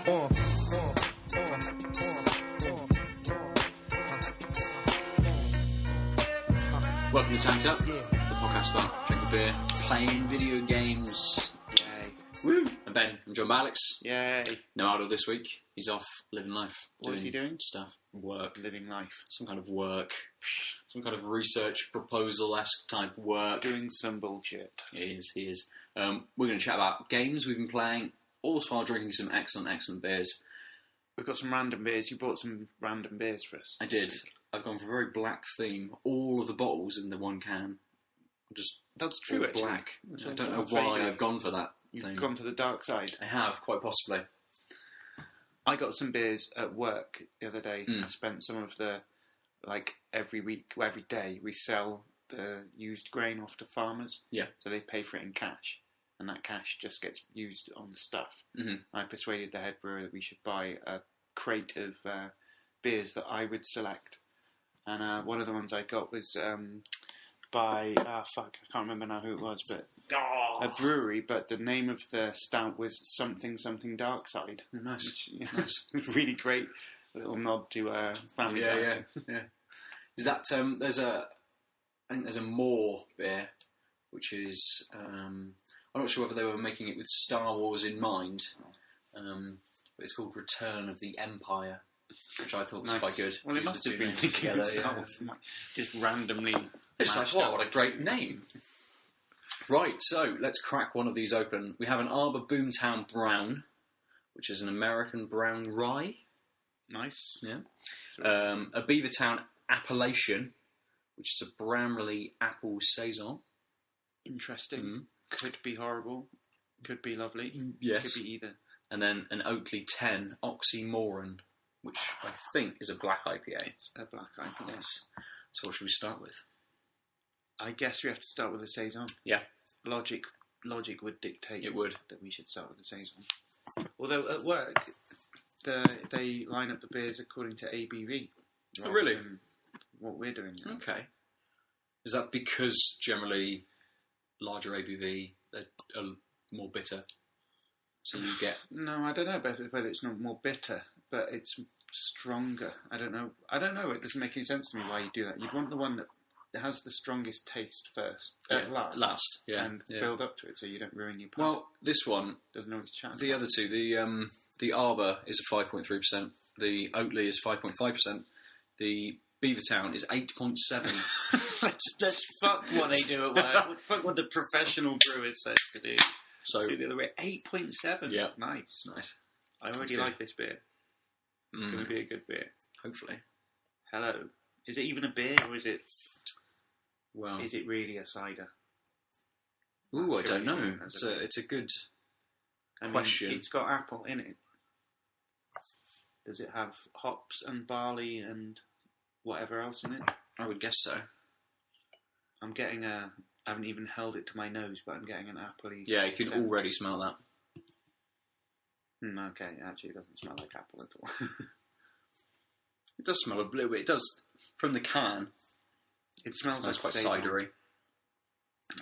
Welcome to Tanked Up, the podcast about drinking beer, playing video games. Yay. Woo! I'm Ben. I'm joined by Alex. Yay. No Aldo this week. He's off living life. What is he doing? Stuff. Work. Living life. Some kind of work. Some kind of research proposal-esque type work. Doing some bullshit. He is. We're going to chat about games we've been playing, all while drinking some excellent beers. We've got some random beers. You brought some random beers for us. I did. I've gone for a very black theme. All of the bottles in the one can. That's true, actually. Black. I don't know why I've gone for that. You've gone to the dark side. I have, quite possibly. I got some beers at work the other day. I spent some of the, every day, we sell the used grain off to farmers. Yeah. So they pay for it in cash. And that cash just gets used on the stuff. Mm-hmm. I persuaded the head brewer that we should buy a crate of beers that I would select. And one of the ones I got was by, I can't remember now who it was, but a brewery, but the name of the stout was something Dark Side. Nice. Which, Nice. Really great little nod to Family Guy. Yeah. Is that, I think there's a more beer, which is, I'm not sure whether they were making it with Star Wars in mind, but it's called Return of the Empire, which I thought was quite good. Well, it must have been thinking of Star Wars. Just randomly. It's like, what a great name. Right, so let's crack one of these open. We have an Arbor Boomtown Brown, which is an American brown rye. Nice. Yeah. A Beavertown Appellation, which is a Bramley apple Saison. Interesting. Could be horrible. Could be lovely. Yes. Could be either. And then an Otley 10 Oxymoron, which I think is a black IPA. It's a black IPA. Yes. So what should we start with? I guess we have to start with the Saison. Yeah. Logic would dictate that we should start with the Saison. Although at work, they line up the beers according to ABV. Oh, really? What we're doing now. Okay. Is that because generally larger ABV, they're more bitter? So you get... No, I don't know whether it's not more bitter, but it's stronger. I don't know. It doesn't make any sense to me why you do that. You'd want the one that has the strongest taste first, last, and build up to it so you don't ruin your palate. Well, this one doesn't always chat. The other two, the Arbor is a 5.3%, the Otley is 5.5%, the Beavertown is 8.7. Let's fuck what they do at work. Fuck what the professional brewer says to do. So let's do the other way. 8.7. Yeah, nice. I already like this beer. It's going to be a good beer. Hopefully. Hello. Is it even a beer or is it? Well, is it really a cider? Ooh, I don't know. It's a good question. It's got apple in it. Does it have hops and barley and whatever else in it? I would guess so. I'm getting I haven't even held it to my nose, but I'm getting an appley. Yeah, you can already smell that. Okay, actually it doesn't smell like apple at all. It does smell a little bit. It does, from the can. It smells like quite Saison. cidery.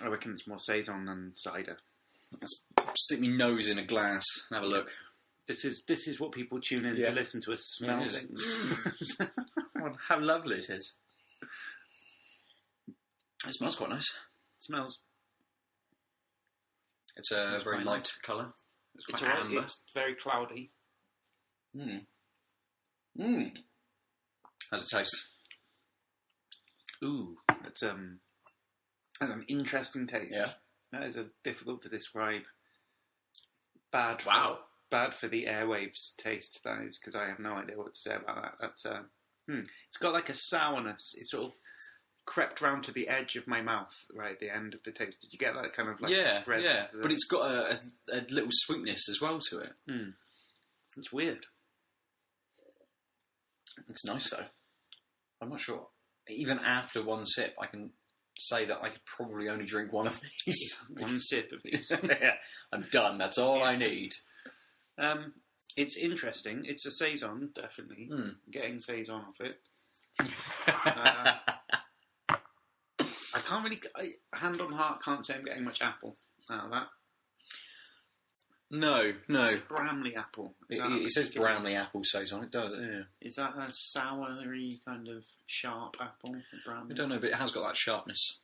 I reckon it's more Saison than cider. Let's stick my nose in a glass and have a look. This is what people tune in to listen to us smell things. How lovely it is. It smells quite nice. It smells. It's a very light colour. It's quite amber. It's very cloudy. How's it taste? Ooh, that's an interesting taste. Yeah. That is difficult to describe. Bad for the airwaves taste, that is, because I have no idea what to say about that. That's it's got like a sourness. It sort of crept round to the edge of my mouth right at the end of the taste. Did you get that kind of spread? Yeah, but it's got a little sweetness as well to it. It's weird. It's nice though. I'm not sure. Even after one sip, I can say that I could probably only drink one of these. One sip of these. Yeah, I'm done. That's all I need. It's interesting. It's a Saison, definitely. Getting Saison off it. I can't really, hand on heart, can't say I'm getting much apple out of that. No. Bramley apple. It says Bramley apple Saison. It does, yeah. Is that a soury kind of sharp apple? Bramley? I don't know, but it has got that sharpness.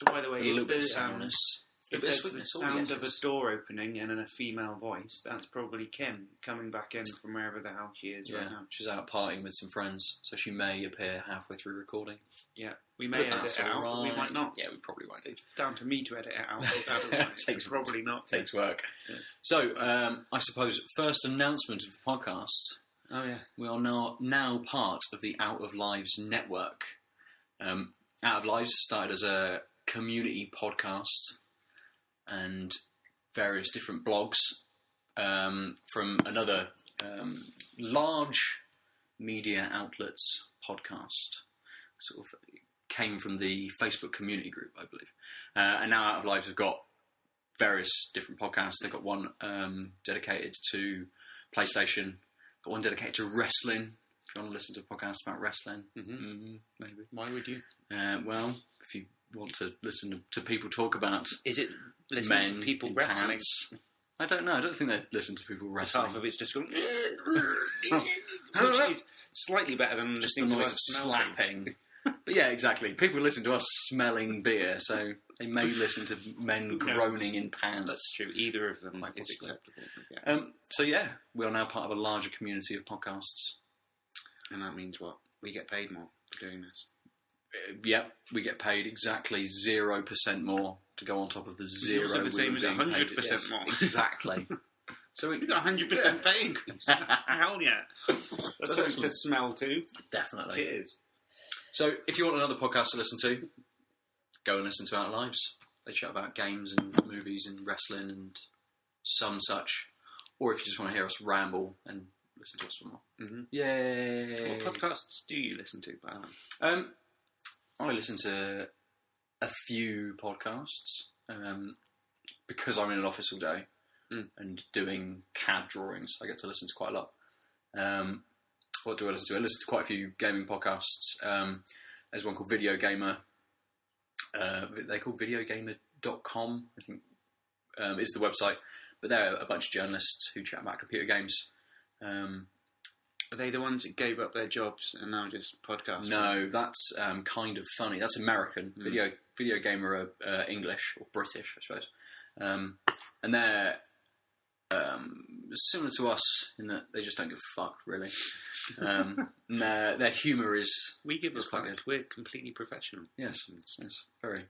By the way, A little bit of sourness. If there's the sound of a door opening and a female voice, that's probably Kim coming back in from wherever the hell she is right now. She's out partying with some friends, so she may appear halfway through recording. Yeah, we may edit it out, but we might not. Yeah, we probably won't. It's down to me to edit it out. It's probably not. Takes work. Yeah. So, I suppose, first announcement of the podcast. Oh, yeah. We are now part of the Out of Lives network. Out of Lives started as a community podcast and various different blogs from another large media outlets podcast. Sort of came from the Facebook community group, I believe. And now Out of Lives have got various different podcasts. They've got one dedicated to PlayStation, got one dedicated to wrestling. If you want to listen to podcasts about wrestling, maybe. Why would you? Well, if you want to listen to people talk about... Is it listening to people wrestling? Pants? I don't know. I don't think they listen to people wrestling. Half of it's just going... which is slightly better than just listening the to noise us of slapping. But yeah, exactly. People listen to us smelling beer, so they may listen to men groaning in pants. That's true. Either of them is acceptable, I guess. So yeah, we are now part of a larger community of podcasts. And that means what? We get paid more for doing this. Yep, we get paid exactly 0% more to go on top of the zero. It's also the same as 100% more. Exactly. So we've got 100% pay increase. Hell yeah. That's something to smell too. Definitely. It is. So if you want another podcast to listen to, go and listen to Out of Lives. They chat about games and movies and wrestling and some such. Or if you just want to hear us ramble and listen to us for more. Mm-hmm. Yay! What podcasts do you listen to, by the way? I listen to a few podcasts because I'm in an office all day and doing CAD drawings. I get to listen to quite a lot. What do I listen to? I listen to quite a few gaming podcasts. There's one called Video Gamer. They're called videogamer.com, I think is the website. But they're a bunch of journalists who chat about computer games. Are they the ones that gave up their jobs and now just podcast? No, that's kind of funny. That's American. Video Gamer are English or British, I suppose. And they're similar to us in that they just don't give a fuck, really. And their humour is... We give a quite fuck. good. We're completely professional. Yes, very.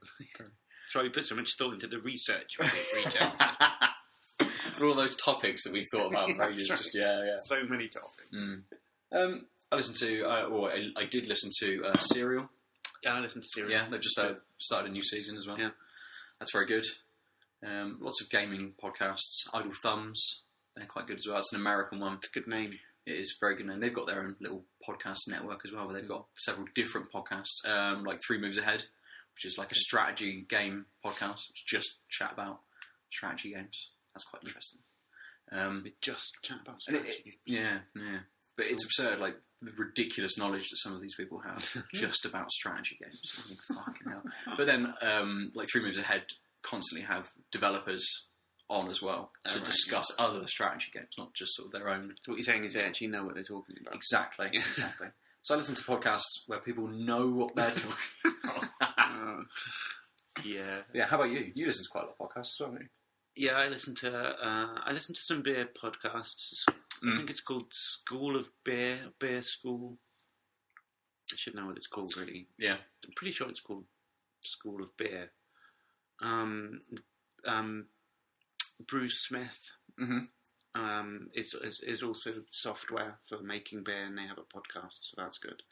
So we put so much thought into the research when we reach out. For all those topics that we thought about for ages. Right. Just, yeah. So many topics. I listened to, I did listen to Serial. Yeah, I listened to Serial. Yeah, they've just started a new season as well. Yeah. That's very good. Lots of gaming podcasts. Idle Thumbs, they're quite good as well. It's an American one. It's a good name. It is a very good name. They've got their own little podcast network as well, where they've got several different podcasts, like 3 Moves Ahead, which is like a strategy game podcast, which just chat about strategy games. That's quite interesting. We just chat about strategy. Yeah. But it's absurd, like the ridiculous knowledge that some of these people have just about strategy games. I think, fucking hell. But then, like 3 Moves Ahead constantly have developers on as well to discuss other strategy games, not just sort of their own. What you're saying is they actually know what they're talking about. Exactly. So I listen to podcasts where people know what they're talking about. Yeah. How about you? You listen to quite a lot of podcasts as well, don't you? Yeah, I listen to some beer podcasts. I think it's called School of Beer, Beer School. I should know what it's called, really. Yeah. I'm pretty sure it's called School of Beer. Bruce Smith is also software for making beer, and they have a podcast, so that's good.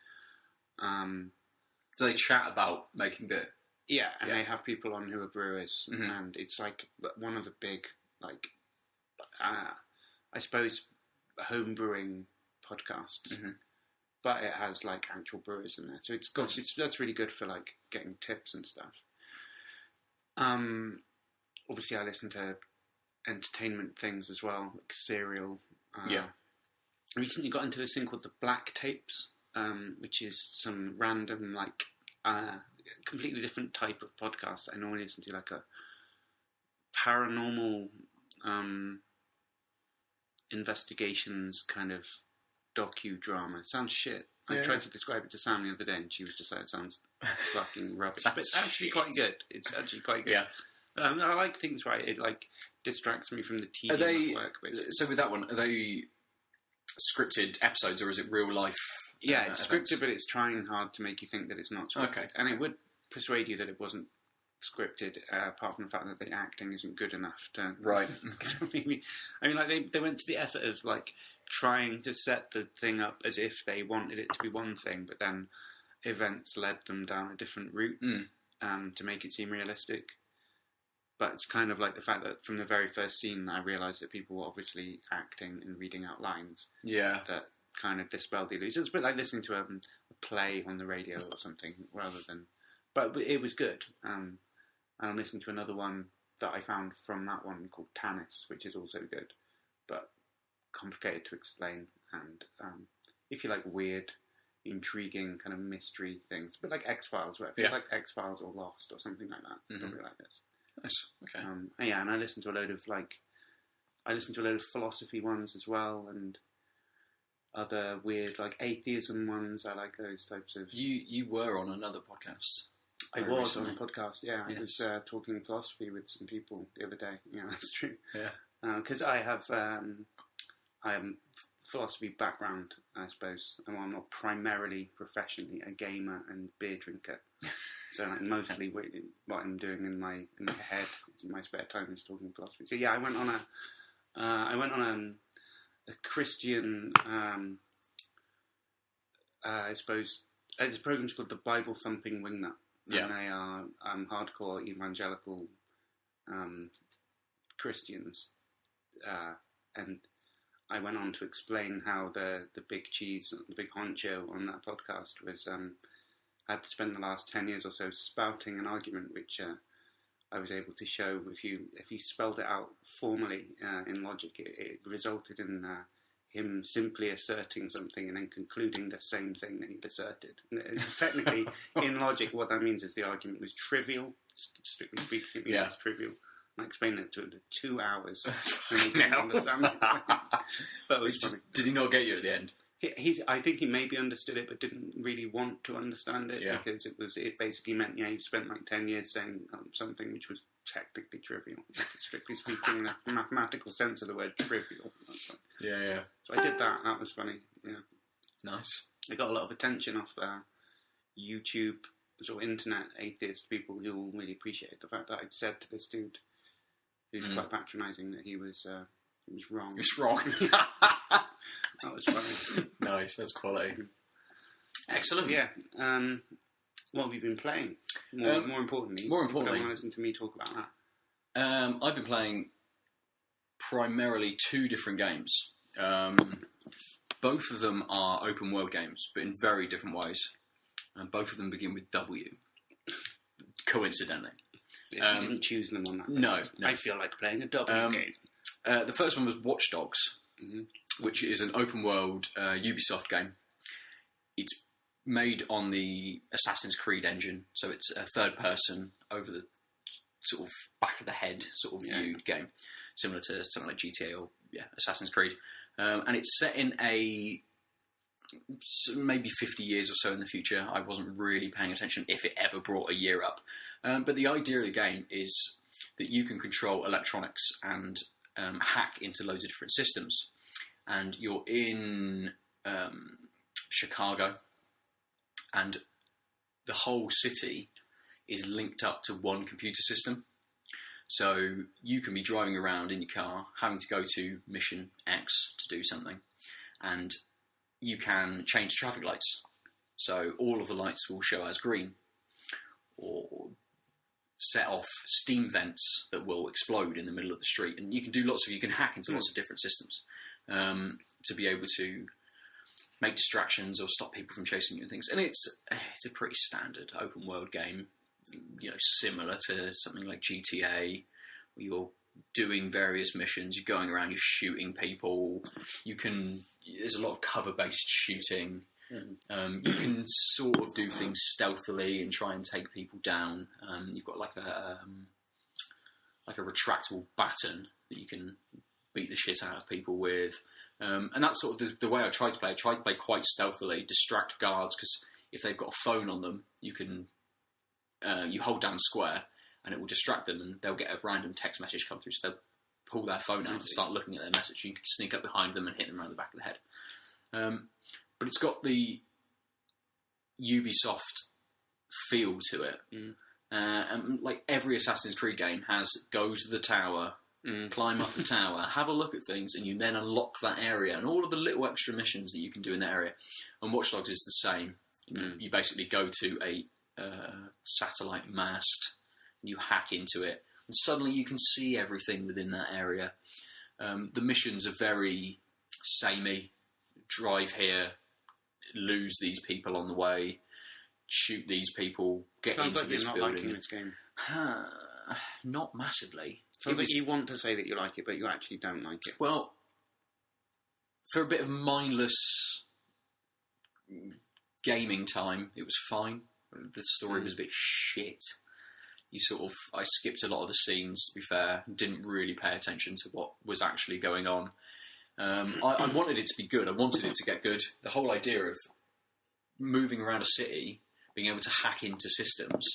Do they chat about making beer? Yeah, and they have people on who are brewers, and it's like one of the big, like, I suppose, home brewing podcasts. But it has like actual brewers in there, so that's really good for like getting tips and stuff. Obviously, I listen to entertainment things as well, like Serial. I recently got into this thing called the Black Tapes, which is some random like completely different type of podcast. I normally listen to like a paranormal investigations kind of docudrama. It sounds shit. I tried to describe it to Sam the other day, and she was just like, "It sounds fucking rubbish." But it's actually quite good. It's actually quite good. Yeah. I like things where it like distracts me from the tedium of work. Basically. So with that one, are they scripted episodes, or is it real life? Yeah, it's scripted, but it's trying hard to make you think that it's not scripted. Okay. And it would persuade you that it wasn't scripted, apart from the fact that the acting isn't good enough to... Right. I mean, like, they went to the effort of, like, trying to set the thing up as if they wanted it to be one thing, but then events led them down a different route to make it seem realistic. But it's kind of like the fact that from the very first scene, I realised that people were obviously acting and reading out lines. Yeah. That kind of dispelled the illusion. It's a bit like listening to a play on the radio or something, rather than... But it was good. And I'm listening to another one that I found from that one called Tanis, which is also good, but complicated to explain. And if you like weird, intriguing kind of mystery things, a bit like X-Files, where it feels like X-Files or Lost or something like that. Probably like this. Nice. Okay. And I listen to a load of philosophy ones as well, and other weird like atheism ones. I like those types of. You were on another podcast. I was on a podcast. Yeah, I was talking philosophy with some people the other day. Yeah, that's true. Yeah. Because I am philosophy background, I suppose, and I'm not primarily professionally a gamer and beer drinker. So like, mostly what I'm doing in my head, in my spare time, is talking philosophy. So yeah, I went on a Christian, I suppose, this program's called the Bible Thumping Wingnut. Yeah. And they are hardcore evangelical Christians, and I went on to explain how the big cheese, the big honcho on that podcast was had spent the last 10 years or so spouting an argument which I was able to show if you spelled it out formally in logic, it resulted in him simply asserting something and then concluding the same thing that he'd asserted. Technically, in logic, what that means is the argument was trivial. Strictly speaking, it means it's trivial. I explained it to him for 2 hours, and he didn't understand it. But it was funny. Did he not get you at the end? I think he maybe understood it, but didn't really want to understand it because it basically meant you've spent like 10 years saying something which was technically trivial, strictly speaking, in a mathematical sense of the word trivial. Yeah. So I did that. That was funny. Yeah, nice. I got a lot of attention off YouTube, sort of internet atheist people who all really appreciated the fact that I'd said to this dude, who's quite patronising, that he was wrong. He was wrong. That was funny. Nice, that's quality. Excellent. So, yeah. What have you been playing? More importantly, you don't want to listen to me talk about that. I've been playing primarily 2 different games. Both of them are open world games, but in very different ways. And both of them begin with W. Coincidentally. You didn't choose them on that. No. I feel like playing a W game. The first one was Watchdogs, which is an open world Ubisoft game. It's made on the Assassin's Creed engine, so it's a third person over the sort of back of the head sort of viewed game, similar to something like GTA or Assassin's Creed. And it's set in maybe 50 years or so in the future. I wasn't really paying attention if it ever brought a year up. But the idea of the game is that you can control electronics and hack into loads of different systems. And you're in Chicago, and the whole city is linked up to one computer system. So you can be driving around in your car, having to go to mission X to do something, and you can change traffic lights. So all of the lights will show as green, or set off steam vents that will explode in the middle of the street. And you can do you can hack into lots of different systems to be able to make distractions or stop people from chasing you and things. And it's a pretty standard open world game, similar to something like GTA, where you're doing various missions, you're going around, you're shooting people. There's a lot of cover-based shooting. You can sort of do things stealthily and try and take people down. You've got like a retractable baton that you can beat the shit out of people with. And that's sort of the way I tried to play. I tried to play quite stealthily, distract guards, because if they've got a phone on them, you can you hold down square and it will distract them, and they'll get a random text message come through, so they'll pull their phone out and start looking at their message. You can sneak up behind them and hit them around the back of the head. But it's got the Ubisoft feel to it. And like every Assassin's Creed game has, go to the tower, climb up the tower, have a look at things, and you then unlock that area and all of the little extra missions that you can do in that area. And Watchdogs is the same. You basically go to a satellite mast, and you hack into it, and suddenly you can see everything within that area. The missions are very samey. Drive here, lose these people on the way, shoot these people, get Sounds into like this you're not building. liking this game. Not massively. Sounds like you want to say that you like it, but you actually don't like it. Well, for a bit of mindless gaming time, it was fine. The story was a bit shit. I skipped a lot of the scenes, to be fair, didn't really pay attention to what was actually going on. I wanted it to be good. I wanted it to get good. The whole idea of moving around a city, being able to hack into systems,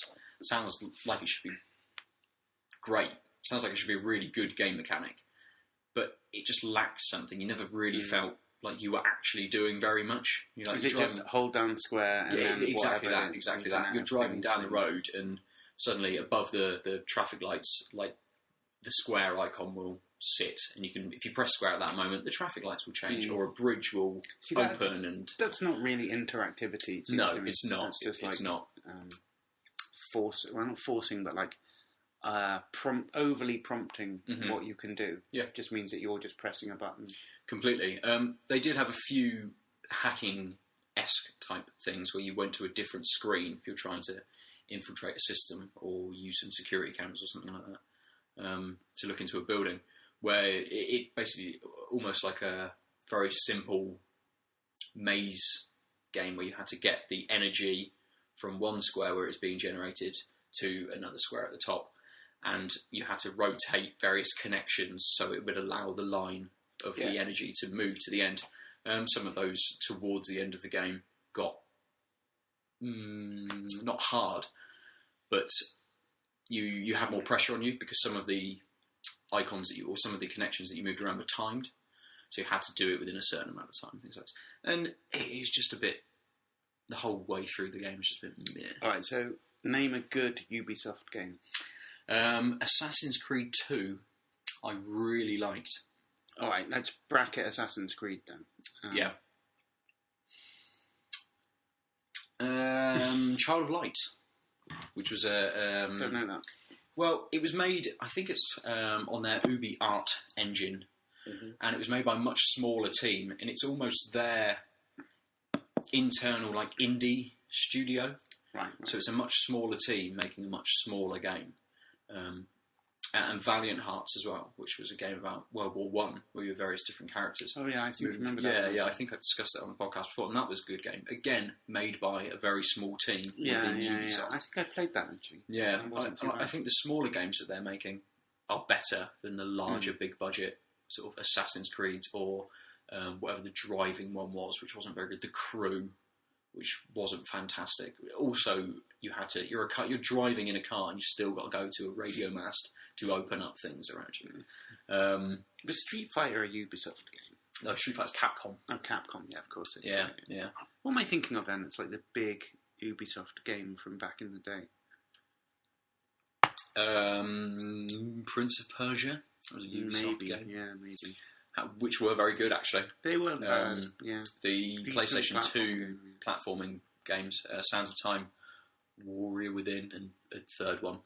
sounds like it should be great. Sounds like it should be a really good game mechanic. But it just lacked something. You never really felt like you were actually doing very much. Is it just hold down square and then exactly whatever that, exactly that. You're driving down the road and suddenly above the traffic lights, like the square icon will sit, and you can, if you press square at that moment, the traffic lights will change, or a bridge will open. And that's not really interactivity. No, it's not. It's not. Not forcing, but like overly prompting what you can do. Yeah, it just means that you're just pressing a button. Completely. They did have a few hacking-esque type things where you went to a different screen if you're trying to infiltrate a system or use some security cameras or something like that to look into a building, where it basically almost like a very simple maze game where you had to get the energy from one square where it's being generated to another square at the top, and you had to rotate various connections so it would allow the line of the energy to move to the end. Some of those towards the end of the game got not hard, but you had more pressure on you because some of the icons that some of the connections that you moved around were timed, so you had to do it within a certain amount of time. Things like that. And it's just a bit. The whole way through the game is just a bit meh. All right, so name a good Ubisoft game. Assassin's Creed 2, I really liked. All right, let's bracket Assassin's Creed then. Child of Light, which was a... don't know that. Well, it was made, I think it's on their Ubi Art engine, and it was made by a much smaller team, and it's almost their internal, like, indie studio. Right. So it's a much smaller team making a much smaller game. And Valiant Hearts as well, which was a game about World War One, where you have various different characters. Oh yeah, I seem to remember that. Yeah, I think I discussed that on the podcast before, and that was a good game. Again, made by a very small team within Ubisoft. I think I played that actually. Yeah, I think the smaller games that they're making are better than the larger, big budget sort of Assassin's Creed or whatever the driving one was, which wasn't very good. The Crew, which wasn't fantastic. Also, you're driving in a car and you still got to go to a radio mast to open up things around you. Was Street Fighter a Ubisoft game? No, Street Fighter's Capcom. Oh, Capcom, yeah, of course it is. Yeah. What am I thinking of then? It's like the big Ubisoft game from back in the day. Prince of Persia. That was a Ubisoft game. Yeah, maybe. Which were very good, actually. They weren't bad, yeah. The Decent PlayStation 2 game, platforming games, Sands of Time, Warrior Within, and a third one,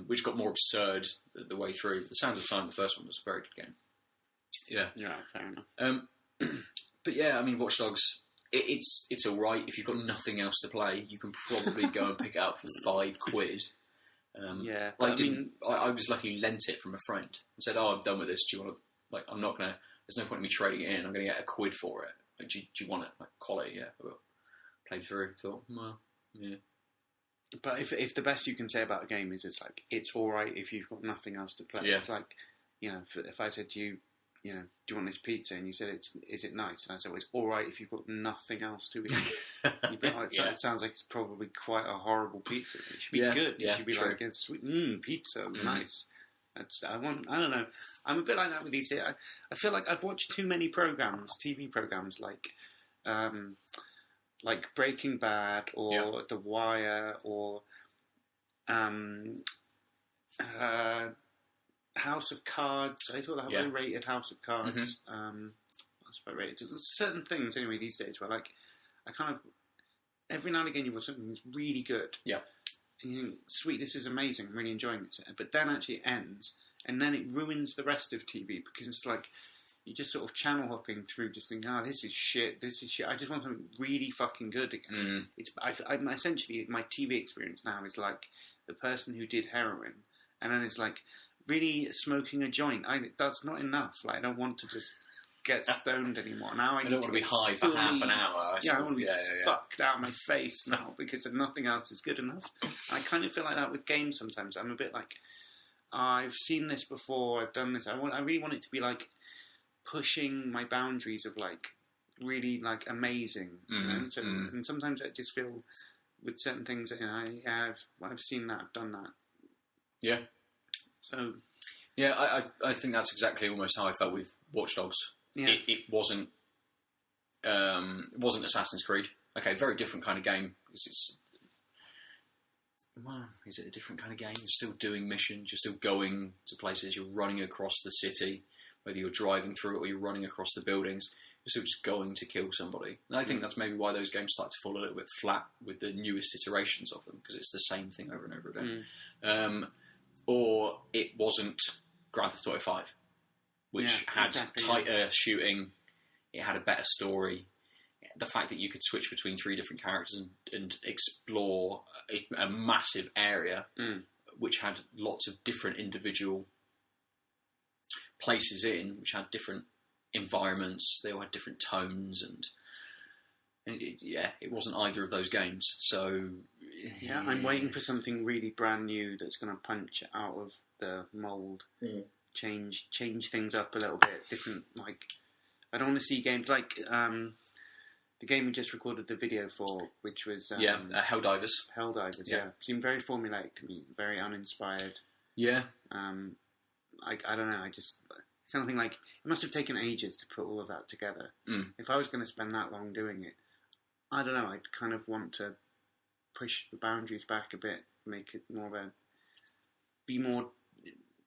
which got more absurd the way through. The Sands of Time, the first one, was a very good game. Yeah, fair enough. But yeah, I mean, Watchdogs, it's all right. If you've got nothing else to play, you can probably go and pick it up for £5. I was luckily lent it from a friend and said, "Oh, I'm done with this. Do you want to? Like, I'm not gonna. There's no point in me trading it in. I'm gonna get £1 for it. Like, do you want it? Like, quality? Yeah." I will. Played through. Thought, well, yeah. But if the best you can say about a game is it's all right if you've got nothing else to play. Yeah. It's like if I said to you, do you want this pizza? And you said, is it nice? And I said, well, it's all right if you've got nothing else to eat. You'd be like, it sounds like it's probably quite a horrible pizza. It should be good. It should be like a sweet pizza, nice. I don't know. I'm a bit like that with these days. I feel like I've watched too many TV programs, like Breaking Bad or The Wire or House of Cards. I thought I rated House of Cards. That's quite rated. There's certain things anyway these days where I kind of every now and again you watch something that's really good. Yeah. And you think, sweet, this is amazing, I'm really enjoying it. But then actually it ends, and then it ruins the rest of TV because it's like you're just sort of channel hopping through, just thinking, this is shit. I just want something really fucking good again. I'm essentially, my TV experience now is like the person who did heroin, and then it's like really smoking a joint. That's not enough. Like, I don't want to just get stoned anymore. Now I need don't want to be high for half an hour. I want to be fucked out of my face now because nothing else is good enough. I kind of feel like that with games sometimes. I'm a bit like, I've seen this before, I've done this. I really want it to be like pushing my boundaries of like really like amazing. And sometimes I just feel with certain things that I've seen that, I've done that. Yeah. So yeah, I think that's exactly almost how I felt with Watchdogs. Yeah. It wasn't Assassin's Creed. Okay, very different kind of game. Is it a different kind of game? You're still doing missions. You're still going to places. You're running across the city, whether you're driving through it or you're running across the buildings. You're still just going to kill somebody. And I think that's maybe why those games start to fall a little bit flat with the newest iterations of them, because it's the same thing over and over again. Or it wasn't Grand Theft Auto 5, which had tighter shooting. It had a better story. The fact that you could switch between 3 different characters and explore a massive area, which had lots of different individual places which had different environments. They all had different tones, and it wasn't either of those games. So I'm waiting for something really brand new that's going to punch out of the mould, change things up a little bit. Different, like, I don't want to see games like the game we just recorded the video for, which was Helldivers. Helldivers, seemed very formulaic to me, very uninspired. Yeah. I don't know. I just kind of think like it must have taken ages to put all of that together. If I was going to spend that long doing it, I don't know. I'd kind of want to push the boundaries back a bit, make it be more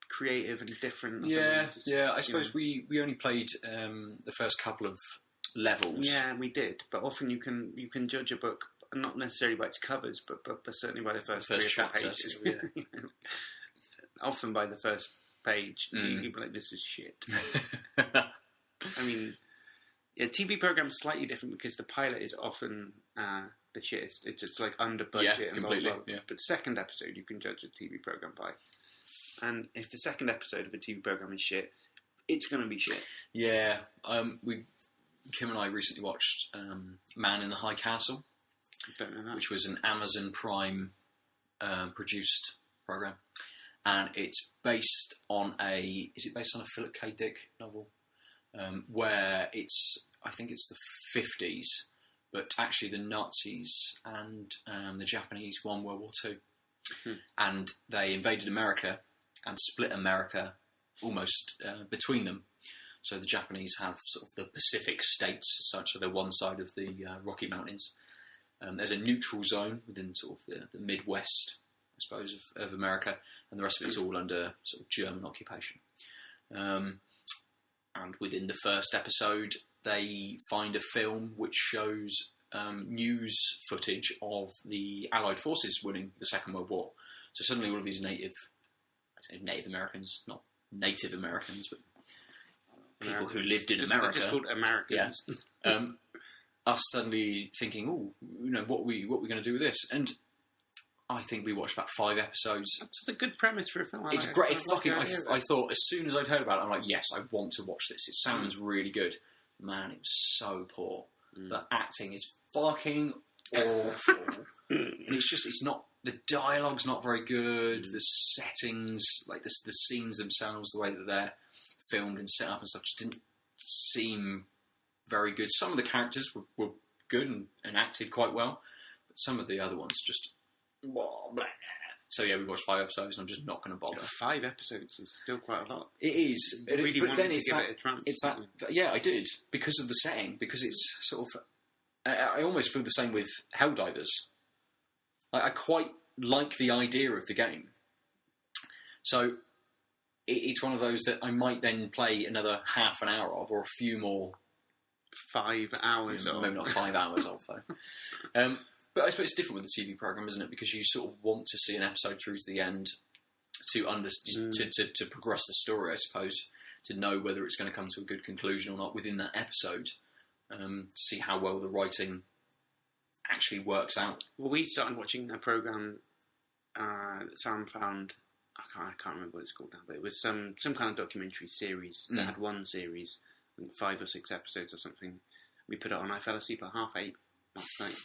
creative and different. I suppose we only played the first couple of levels. Yeah, we did. But often you can judge a book not necessarily by its covers, but certainly by the first 3 or 4 pages. Often by the first page, you'd be like, "This is shit." I mean, TV program's slightly different because the pilot is often the shittest. It's like under budget and completely. Blah, blah. Yeah. But second episode, you can judge a TV program by. And if the second episode of a TV program is shit, it's going to be shit. Yeah, Kim and I recently watched Man in the High Castle, Don't know that. which was an Amazon Prime produced program, and it's based on a Philip K. Dick novel, where I think it's the 50s, but actually the Nazis and the Japanese won World War II, and they invaded America and split America almost between them. So the Japanese have sort of the Pacific states as such, so they're one side of the Rocky Mountains. There's a neutral zone within sort of the Midwest, I suppose, of America, and the rest of it's all under sort of German occupation. And within the first episode, they find a film which shows news footage of the Allied forces winning the Second World War. So suddenly all of these Native Americans, not Native Americans, but people who lived in America, just called Americans, are suddenly thinking, what are we going to do with this? And I think we watched about 5 episodes. That's a good premise for a film. It's great. I thought as soon as I'd heard about it, I'm like, yes, I want to watch this. It sounds really good. Man, it was so poor. The acting is fucking awful. And it's the dialogue's not very good. The settings, like the scenes themselves, the way that they're filmed and set up and stuff, just didn't seem very good. Some of the characters were good and acted quite well, but some of the other ones just... Blah, blah. So yeah, we watched 5 episodes and I'm just not going to bother. 5 episodes is still quite a lot. It is. But really wanted to give it a chance. It's that... Yeah, I did. Because of the setting. Because it's sort of... I almost feel the same with Helldivers. I quite like the idea of the game. So it's one of those that I might then play another half an hour of, or a few more... 5 hours of. Maybe not 5 hours of, though. But I suppose it's different with the TV programme, isn't it? Because you sort of want to see an episode through to the end to to progress the story, I suppose, to know whether it's going to come to a good conclusion or not within that episode, to see how well the writing actually works out. Well, we started watching a programme that Sam found. I can't remember what it's called now, but it was some kind of documentary series that had one series, I think 5 or 6 episodes or something. We put it on. I fell asleep at 8:30 last night.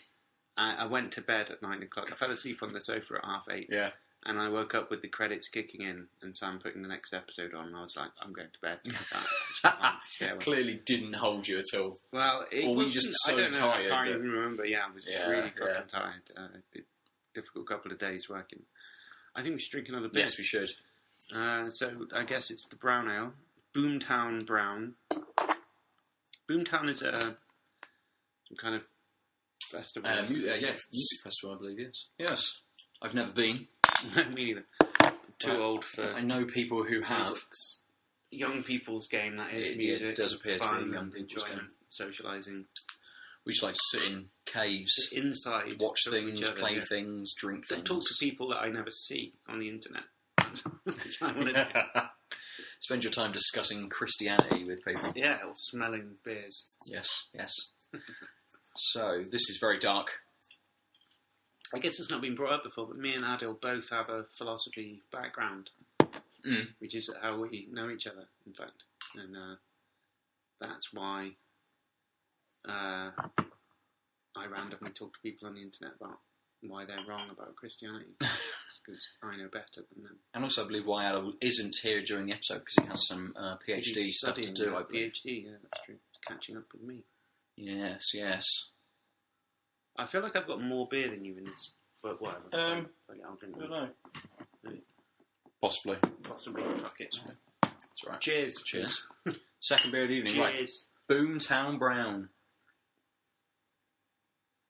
I went to bed at 9 o'clock. I fell asleep on the sofa at 8:30. Yeah. And I woke up with the credits kicking in and Sam putting the next episode on. And I was like, I'm going to bed. I can't Clearly didn't hold you at all. Well, it was just so tired. I can't even remember. Yeah, I was just really fucking tired. Difficult couple of days working. I think we should drink another beer. Yes, we should. So I guess it's the brown ale. Boomtown Brown. Boomtown is some kind of festival. Music festival, I believe, yes. Yes. I've never been. Me neither. Too old for... I know people who have. Young people's game, that is. Music. It does appear fun, to be young people's enjoyment, socialising. We just like to sit in caves. Sit inside. Watch things, play things, drink things. Talk to people that I never see on the internet. That's what I want to do. Spend your time discussing Christianity with people. Yeah, or smelling beers. Yes, yes. So, this is very dark. I guess it's not been brought up before, but me and Adil both have a philosophy background, which is how we know each other, in fact. And that's why I randomly talk to people on the internet about why they're wrong about Christianity, because I know better than them. And also, I believe why Adil isn't here during the episode, because he has some PhD stuff to do, I believe. PhD, yeah, that's true. It's catching up with me. Yes, yes. I feel like I've got more beer than you in this, but whatever. I'll drink. I don't know. Possibly. Fuck it. That's right. Cheers. Cheers. Second beer of the evening. Cheers. Right. Boomtown Brown.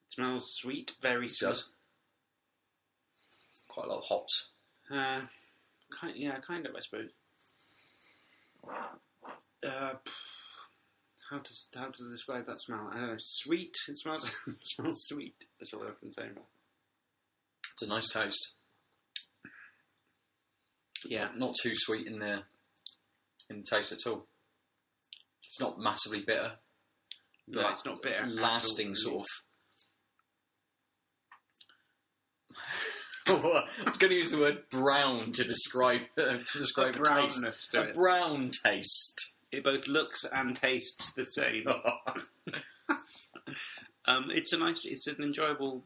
It smells sweet, very sweet. It does. Quite a lot of hops. Kind of, I suppose. How to describe that smell? I don't know. Sweet. It smells sweet. That's all I can say. It's a nice taste. Yeah, not too sweet in the taste at all. It's not massively bitter. No, it's not bitter. Lasting sort of. I was going to use the word brown to describe brownness to it. A brown taste. It both looks and tastes the same. It's an enjoyable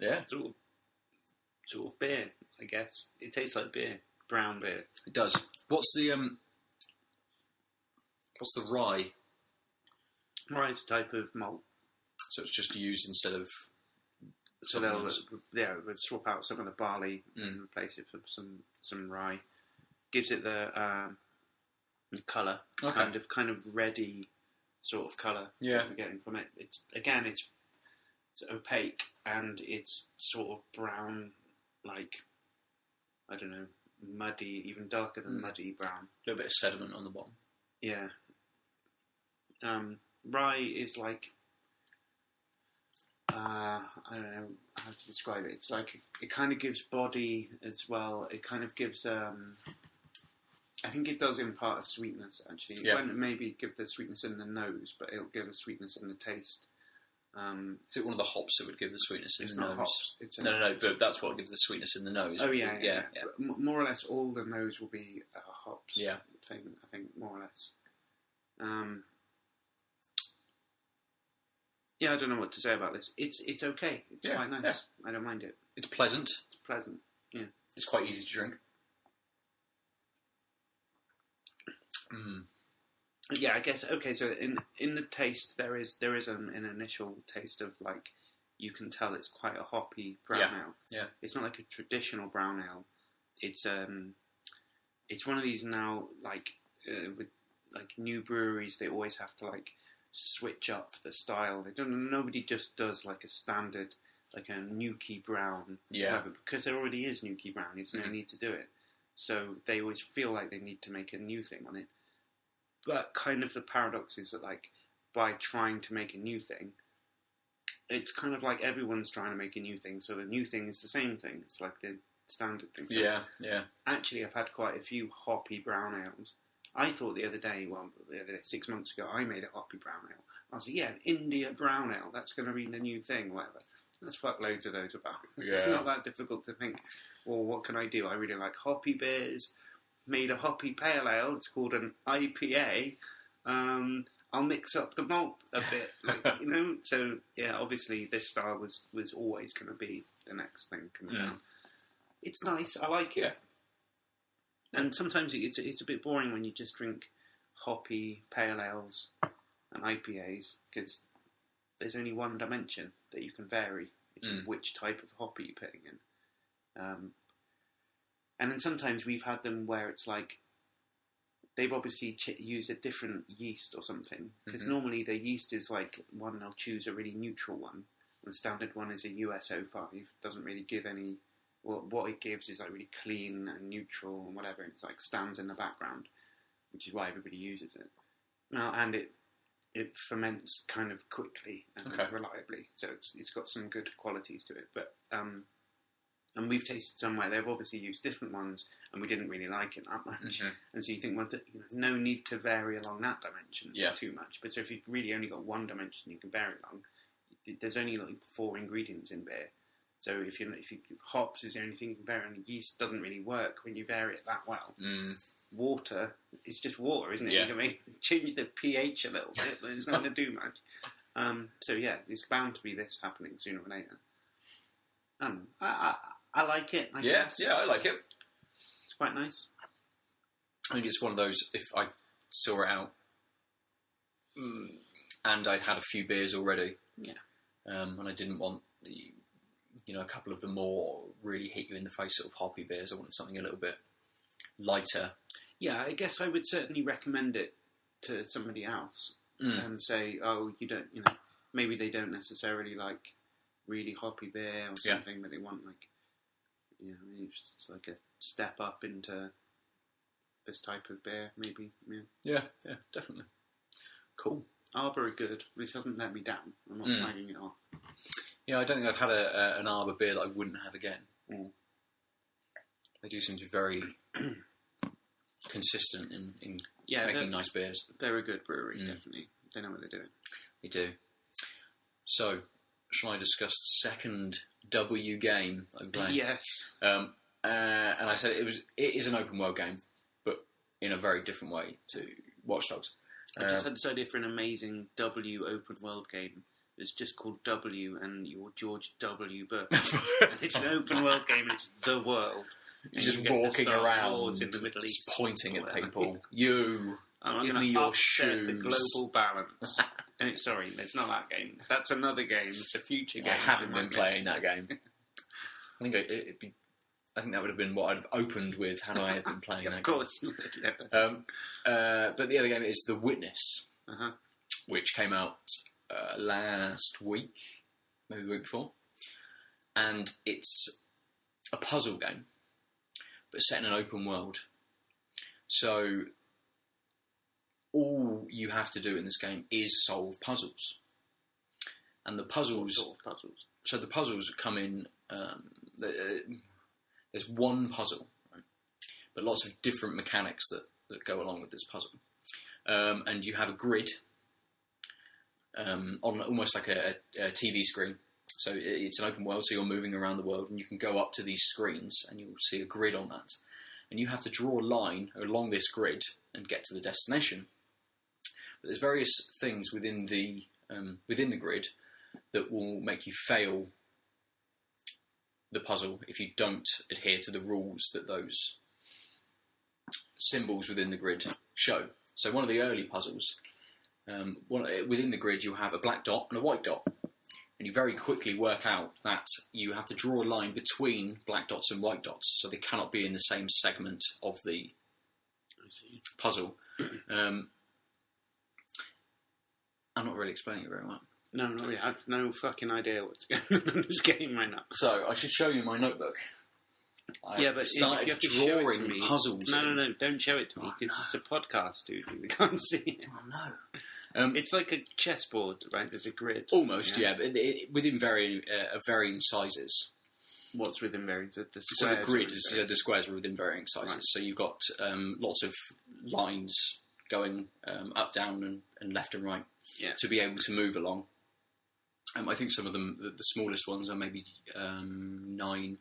sort of beer, I guess. It tastes like beer, brown beer. It does. What's the rye? Rye is a type of malt. So it's just used instead of. So we'd swap out some of the barley and replace it for some rye. Gives it the colour, kind of reddy sort of colour. Yeah, that we're getting from it. It's opaque and it's sort of brown, like I don't know, muddy, even darker than muddy brown. A little bit of sediment on the bottom. Yeah. Rye is like. I don't know how to describe it. It's like it kind of gives body as well. It kind of gives. I think it does impart a sweetness actually. Yeah. It won't maybe give the sweetness in the nose, but it'll give a sweetness in the taste. Is it one of the hops that would give the sweetness in the nose? Hops. No. But that's what gives the sweetness in the nose. Oh yeah. But more or less, all the nose will be hops. Yeah. Thing, I think more or less. I don't know what to say about this. It's okay. It's quite nice. Yeah. I don't mind it. It's pleasant. It's pleasant. Yeah. It's quite easy to drink. Yeah, I guess. Okay, so in the taste, there is an initial taste of like, you can tell it's quite a hoppy brown ale. Yeah. It's not like a traditional brown ale. It's one of these now, like with like new breweries, they always have to like switch up the style. Nobody just does like a standard, like a Nuki brown. Yeah. Whatever, because there already is Nuki brown. There's no need to do it. So they always feel like they need to make a new thing on it. But kind of the paradox is that, like, by trying to make a new thing, it's kind of like everyone's trying to make a new thing. So the new thing is the same thing. It's like the standard thing. So yeah. Actually, I've had quite a few hoppy brown ales. I thought the other day, 6 months ago, I made a hoppy brown ale. I was like, yeah, an India brown ale. That's going to be the new thing, whatever. Let's fuck loads of those about. Yeah. It's not that difficult to think, well, what can I do? I really like hoppy beers. Made a hoppy pale ale. It's called an IPA. I'll mix up the malt a bit, like, you know. So yeah, obviously this style was always going to be the next thing coming down. It's nice. I like it. Yeah. And sometimes it's a bit boring when you just drink hoppy pale ales and IPAs because there's only one dimension that you can vary, which is which type of hopper you're putting in. And then sometimes we've had them where it's like they've obviously used a different yeast or something. Because normally the yeast is like one, they'll choose a really neutral one. And the standard one is a US05. Doesn't really give any... Well, what it gives is like really clean and neutral and whatever. It's like stands in the background, which is why everybody uses it. Now, and it ferments kind of quickly and reliably. So it's got some good qualities to it. But... and we've tasted somewhere they've obviously used different ones, and we didn't really like it that much. And so you think, well, no need to vary along that dimension too much. But so if you've really only got one dimension you can vary along, there's only like 4 ingredients in beer. So if hops is the only thing you can vary on, yeast doesn't really work when you vary it that well. Water is just water, isn't it? Yeah. You know what I mean? Change the pH a little bit, but it's not going to do much. So yeah, it's bound to be this happening sooner or later. I like it, I guess. Yeah, I like it. It's quite nice. I think it's one of those, if I saw it out and I'd had a few beers already, and I didn't want a couple of the more really hit you in the face sort of hoppy beers, I wanted something a little bit lighter. Yeah, I guess I would certainly recommend it to somebody else and say, oh, maybe they don't necessarily like really hoppy beer or something, but they want like, maybe just like a step up into this type of beer, maybe. Yeah, definitely. Cool. Arbor are good. This hasn't let me down. I'm not slagging it off. Yeah, I don't think I've had an Arbor beer that I wouldn't have again. They do seem to be very consistent in making nice beers. They're a good brewery, definitely. They know what they're doing. They do. So, shall I discuss the second W game I'm playing? Yes. And I said it is an open world game, but in a very different way to Watchdogs. I just had this idea for an amazing W open world game. It's just called W, and you're George W. Bush. And it's an open world game, and it's the world. You're just walking around, in the Middle East, pointing at people. Give me your shoes. The global balance. Sorry, it's not that game. That's another game. It's a future game. I haven't been playing that game. I think I think that would have been what I'd have opened with had I been playing that game. Of course. But the other game is The Witness, which came out last week, maybe the week before. And it's a puzzle game, but set in an open world. So all you have to do in this game is solve puzzles. And the puzzles... What sort of puzzles? So the puzzles come in... there's one puzzle, right? But lots of different mechanics that go along with this puzzle. And you have a grid on almost like a TV screen. So it's an open world, so you're moving around the world, and you can go up to these screens, and you'll see a grid on that. And you have to draw a line along this grid and get to the destination. But there's various things within the grid that will make you fail the puzzle if you don't adhere to the rules that those symbols within the grid show. So one of the early puzzles, within the grid, you'll have a black dot and a white dot. And you very quickly work out that you have to draw a line between black dots and white dots, so they cannot be in the same segment of the puzzle. I'm not really explaining it very well. No, not really. I've no fucking idea what's going on in this game right now. So I should show you my notebook. But started you have to drawing show it to me. puzzles. No, don't show it to me because it's a podcast, dude. We can't see it. Oh no! It's like a chessboard, right? There's a grid. Almost, yeah, but within varying sizes. What's within varying? The squares. So the grid is the squares are within varying sizes. Right. So you've got lots of lines going up, down, and left and right to be able to move along. I think some of them, the smallest ones, are maybe 9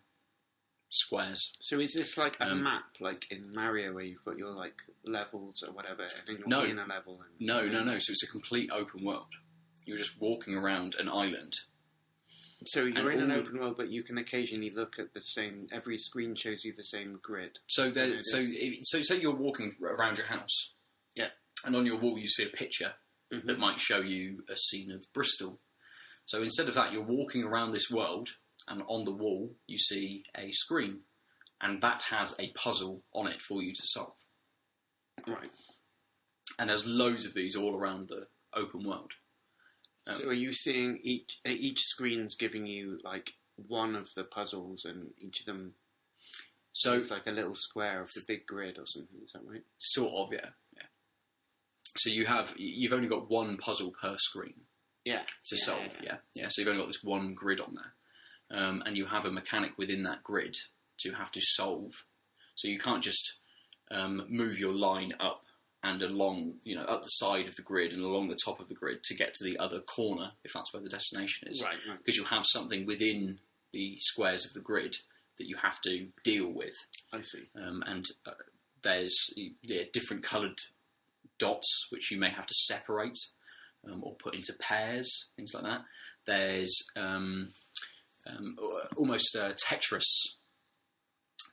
squares. So is this like a map, like in Mario, where you've got your like levels or whatever, and you're in a level? No. So it's a complete open world. You're just walking around an island. So you're in an open world, but you can occasionally look at the same. Every screen shows you the same grid. So say you're walking around your house, and on your wall you see a picture that might show you a scene of Bristol. So instead of that, you're walking around this world, and on the wall you see a screen, and that has a puzzle on it for you to solve. Right. And there's loads of these all around the open world. So are you seeing each screen's giving you like one of the puzzles, and each of them? So it's like a little square of the big grid or something. Is that right? Sort of, yeah. So you've only got one puzzle per screen. To solve. So you've only got this one grid on there, and you have a mechanic within that grid to have to solve. So you can't just move your line up and along, up the side of the grid and along the top of the grid to get to the other corner, if that's where the destination is. Right. Because you'll have something within the squares of the grid that you have to deal with. I see. And there's different coloured dots which you may have to separate. Or put into pairs, things like that. There's almost a Tetris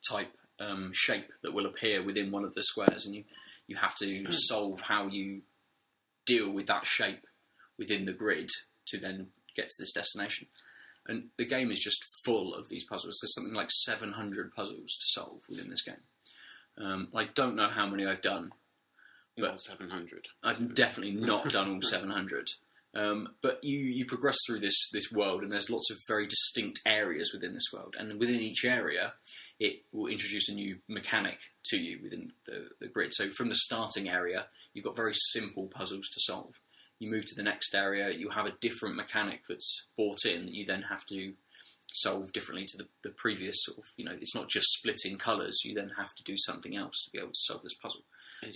type shape that will appear within one of the squares, and you have to solve how you deal with that shape within the grid to then get to this destination. And the game is just full of these puzzles. There's something like 700 puzzles to solve within this game. I don't know how many I've done. But 700. I've definitely not done all 700. But you progress through this world, and there's lots of very distinct areas within this world. And within each area, it will introduce a new mechanic to you within the grid. So from the starting area, you've got very simple puzzles to solve. You move to the next area, you have a different mechanic that's brought in that you then have to solve differently to the previous sort of, it's not just splitting colours. You then have to do something else to be able to solve this puzzle.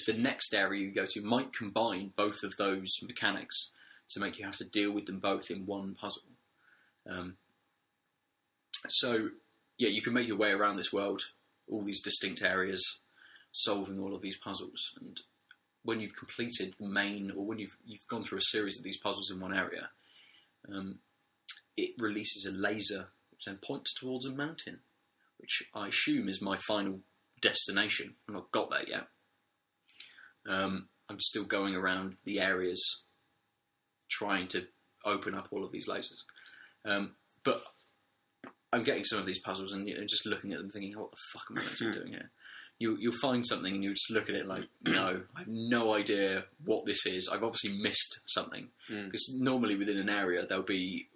The next area you go to might combine both of those mechanics to make you have to deal with them both in one puzzle. You can make your way around this world, all these distinct areas, solving all of these puzzles. And when you've completed the main, or when you've gone through a series of these puzzles in one area, it releases a laser which then points towards a mountain, which I assume is my final destination. I've not got there yet. I'm still going around the areas trying to open up all of these lasers. But I'm getting some of these puzzles and just looking at them thinking, what the fuck am I meant to be doing here? You'll find something and you just look at it like, no, I have no idea what this is. I've obviously missed something. Because normally within an area there'll be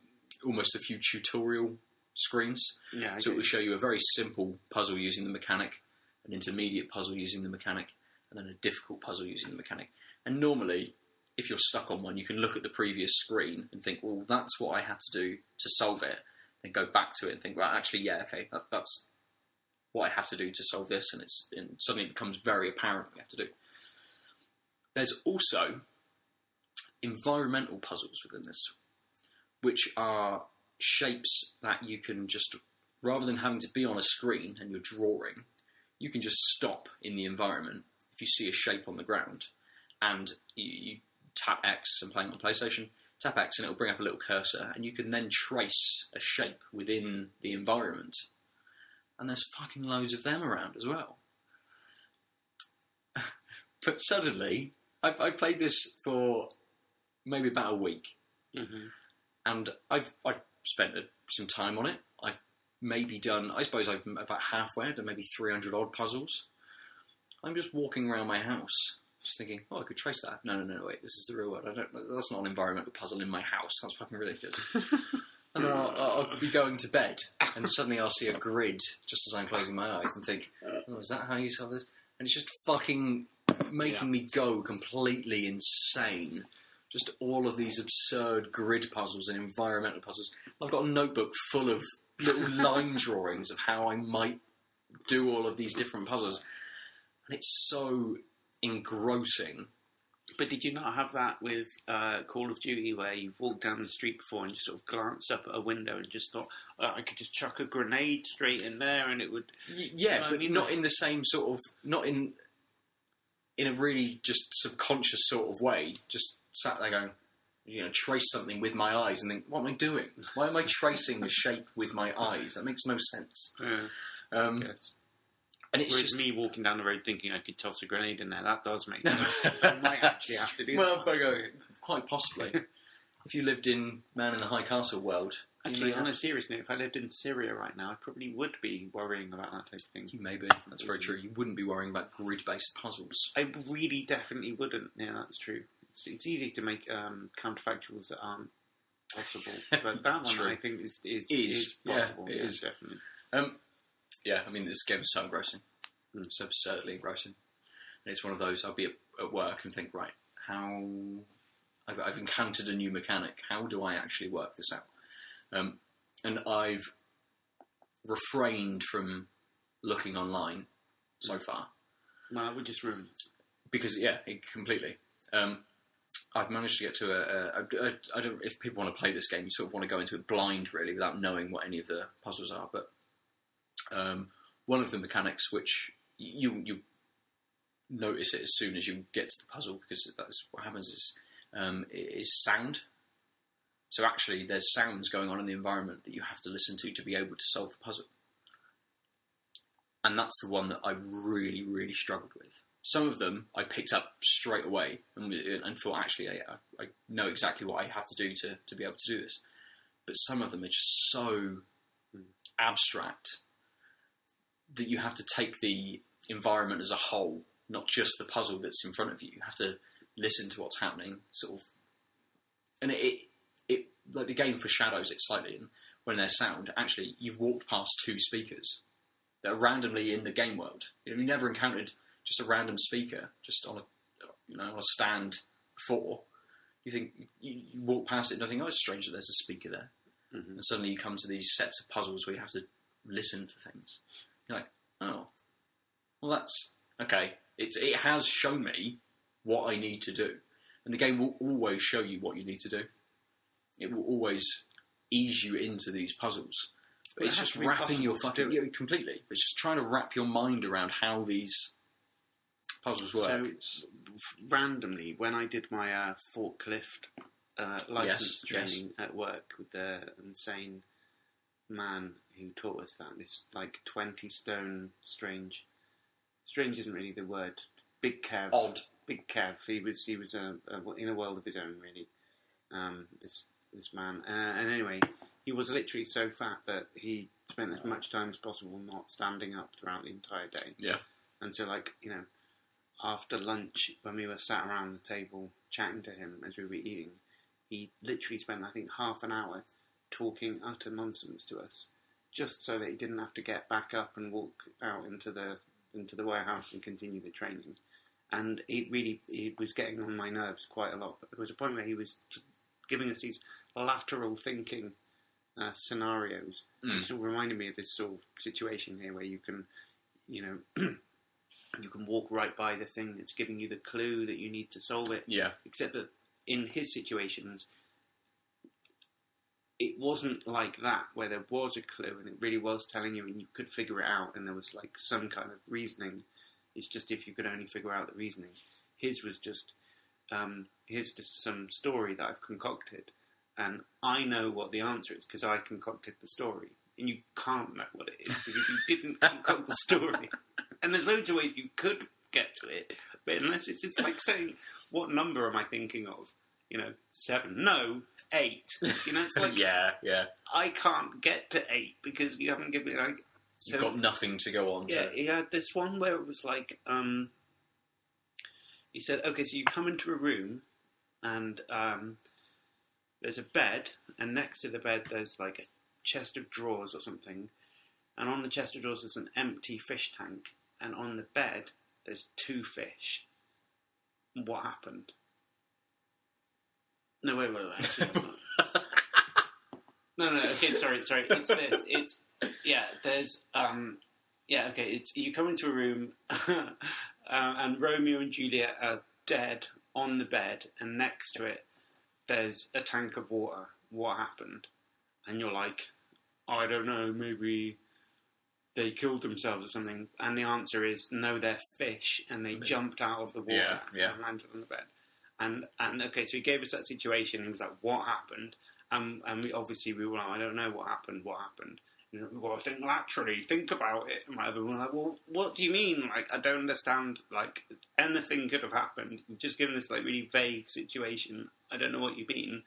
almost a few tutorial screens. So it will show you a very simple puzzle using the mechanic, an intermediate puzzle using the mechanic, and then a difficult puzzle using the mechanic. And normally, if you're stuck on one, you can look at the previous screen and think, well, that's what I had to do to solve it. Then go back to it and think, well, actually, that's what I have to do to solve this. And suddenly it becomes very apparent what you have to do. There's also environmental puzzles within this, which are shapes that you can just, rather than having to be on a screen and you're drawing, you can just stop in the environment. If you see a shape on the ground and you tap X and playing on PlayStation, tap X and it'll bring up a little cursor, and you can then trace a shape within the environment. And there's fucking loads of them around as well. But suddenly, I played this for maybe about a week, and I've spent some time on it. I've maybe done, I suppose I'm about halfway, I've done maybe 300 odd puzzles. I'm just walking around my house, just thinking, I could trace that. No, wait, this is the real world. That's not an environmental puzzle in my house. That's fucking ridiculous. And then I'll be going to bed, and suddenly I'll see a grid just as I'm closing my eyes and think, is that how you solve this? And it's just fucking making me go completely insane. Just all of these absurd grid puzzles and environmental puzzles. I've got a notebook full of little line drawings of how I might do all of these different puzzles. And it's so engrossing. But did you not have that with Call of Duty, where you've walked down the street before and you sort of glanced up at a window and just thought, I could just chuck a grenade straight in there and it would... Yeah, but not in the same sort of... Not in a really just subconscious sort of way. Just sat there going, trace something with my eyes and think, what am I doing? Why am I tracing a shape with my eyes? That makes no sense. Yeah, yes. And it's just me walking down the road thinking I could toss a grenade in there. That does make sense. I might actually have to do that. Well, quite possibly. If you lived in Man in the High Castle world... Actually, on a serious note, if I lived in Syria right now, I probably would be worrying about that type of thing. Maybe. That's very true. You wouldn't be worrying about grid-based puzzles. I really definitely wouldn't. Yeah, that's true. It's easy to make counterfactuals that aren't possible. But that one, I think, is possible. Yeah, it is. Definitely. This game is so engrossing. So absurdly engrossing. And it's one of those, I'll be at work and think, right, how... I've encountered a new mechanic. How do I actually work this out? And I've refrained from looking online so far. No, I would just ruin it. Because, completely. I've managed to get to I don't. If people want to play this game, you sort of want to go into it blind, really, without knowing what any of the puzzles are. But one of the mechanics, which you notice it as soon as you get to the puzzle, because that's what happens, is sound. So actually, there's sounds going on in the environment that you have to listen to be able to solve the puzzle. And that's the one that I really, really struggled with. Some of them I picked up straight away and thought, actually, I know exactly what I have to do to be able to do this. But some of them are just so abstract that you have to take the environment as a whole, not just the puzzle that's in front of you. You have to listen to what's happening, sort of. And it like the game foreshadows it slightly. And when there's sound, actually, you've walked past two speakers that are randomly in the game world. You've never encountered just a random speaker just on a stand before. You think you walk past it and I think, it's strange that there's a speaker there. Mm-hmm. And suddenly you come to these sets of puzzles where you have to listen for things. You're like, well, that's okay. It has shown me what I need to do, and the game will always show you what you need to do. It will always ease you into these puzzles. But it's just wrapping your fucking... completely. It's just trying to wrap your mind around how these puzzles work. So, randomly, when I did my forklift license training at work with the insane man who taught us that, this 20-stone strange isn't really the word. Big Kev. Odd. Big Kev. He was in a world of his own, really. This man. And anyway, he was literally so fat that he spent as much time as possible not standing up throughout the entire day. Yeah. And so, after lunch, when we were sat around the table chatting to him as we were eating, he literally spent, I think, half an hour talking utter nonsense to us, just so that he didn't have to get back up and walk out into the warehouse and continue the training. And it was getting on my nerves quite a lot. But there was a point where he was giving us these lateral thinking scenarios. It sort of reminded me of this sort of situation here where you can, you can walk right by the thing that's giving you the clue that you need to solve it. Yeah. Except that in his situations, it wasn't like that, where there was a clue and it really was telling you and you could figure it out and there was some kind of reasoning. It's just if you could only figure out the reasoning. His was just, here's just some story that I've concocted, and I know what the answer is because I concocted the story. And you can't know what it is because you didn't concoct the story. And there's loads of ways you could get to it, but unless it's like saying, what number am I thinking of? 7. No, 8. It's like... yeah. I can't get to 8 because you haven't given me, So, you've got nothing to go on yeah, to. he had this one where it was like... he said, okay, so you come into a room and there's a bed, and next to the bed there's like a chest of drawers or something, and on the chest of drawers there's an empty fish tank, and on the bed there's 2 fish. What happened? No, wait, actually that's not. No, okay, sorry, it's this, there's, it's, you come into a room, and Romeo and Juliet are dead on the bed, and next to it there's a tank of water. What happened? And you're like, I don't know, maybe they killed themselves or something. And the answer is, no, they're fish, and they jumped out of the water and landed on the bed. And okay, so he gave us that situation, and he was like, what happened? And we were like, I don't know what happened. And well, I think laterally, think about it. And whatever. We're like, well, what do you mean? Like, I don't understand. Like, anything could have happened. You've just given this, like, really vague situation. I don't know what you mean.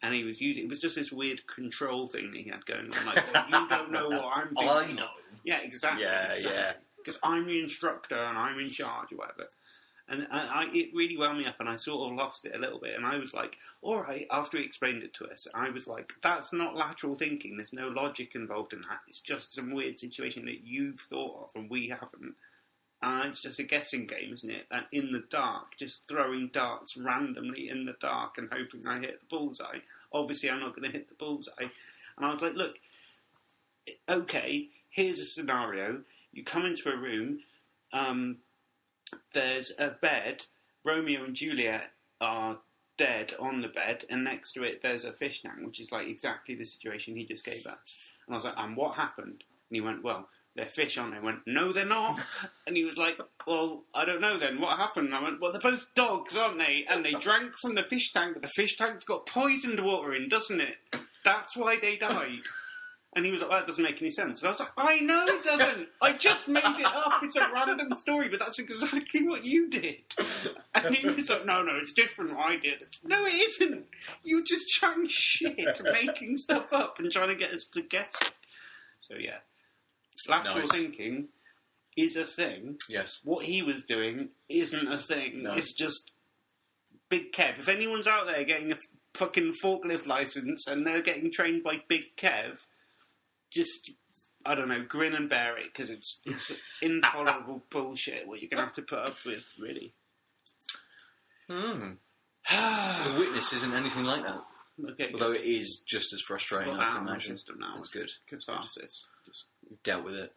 And he was using... It was just this weird control thing that he had going on. Like, well, you don't know what I'm thinking. I know. Yeah, exactly. Yeah. Because I'm the instructor and I'm in charge or whatever. And it really wound me up, and I sort of lost it a little bit. And I was like, all right, after he explained it to us, I was like, that's not lateral thinking. There's no logic involved in that. It's just some weird situation that you've thought of and we haven't. It's just a guessing game, isn't it? In the dark, just throwing darts randomly in the dark and hoping I hit the bullseye. Obviously, I'm not going to hit the bullseye. And I was like, look, okay, here's a scenario. You come into a room, there's a bed, Romeo and Juliet are dead on the bed, and next to it there's a fish tank, which is like exactly the situation he just gave us. And I was like, and what happened? And he went, well, they're fish, aren't they? I went, no, they're not. And he was like, well, I don't know then. What happened? And I went, well, they're both dogs, aren't they? And they drank from the fish tank, but the fish tank's got poisoned water in, doesn't it? That's why they died. And he was like, well, that doesn't make any sense. And I was like, I know it doesn't. I just made it up. It's a random story, but that's exactly what you did. And he was like, no, it's different what I did. No, it isn't. You just chatting shit, making stuff up and trying to get us to guess it. So, yeah. Lateral thinking is a thing. Yes. What he was doing isn't a thing. No. It's just Big Kev. If anyone's out there getting a fucking forklift license and they're getting trained by Big Kev, just, I don't know, grin and bear it, because it's intolerable bullshit what you're going to have to put up with, really. The Witness isn't anything like that. Okay, although it is just as frustrating, I can imagine. Now. That's good. Catharsis. Just you've dealt with it.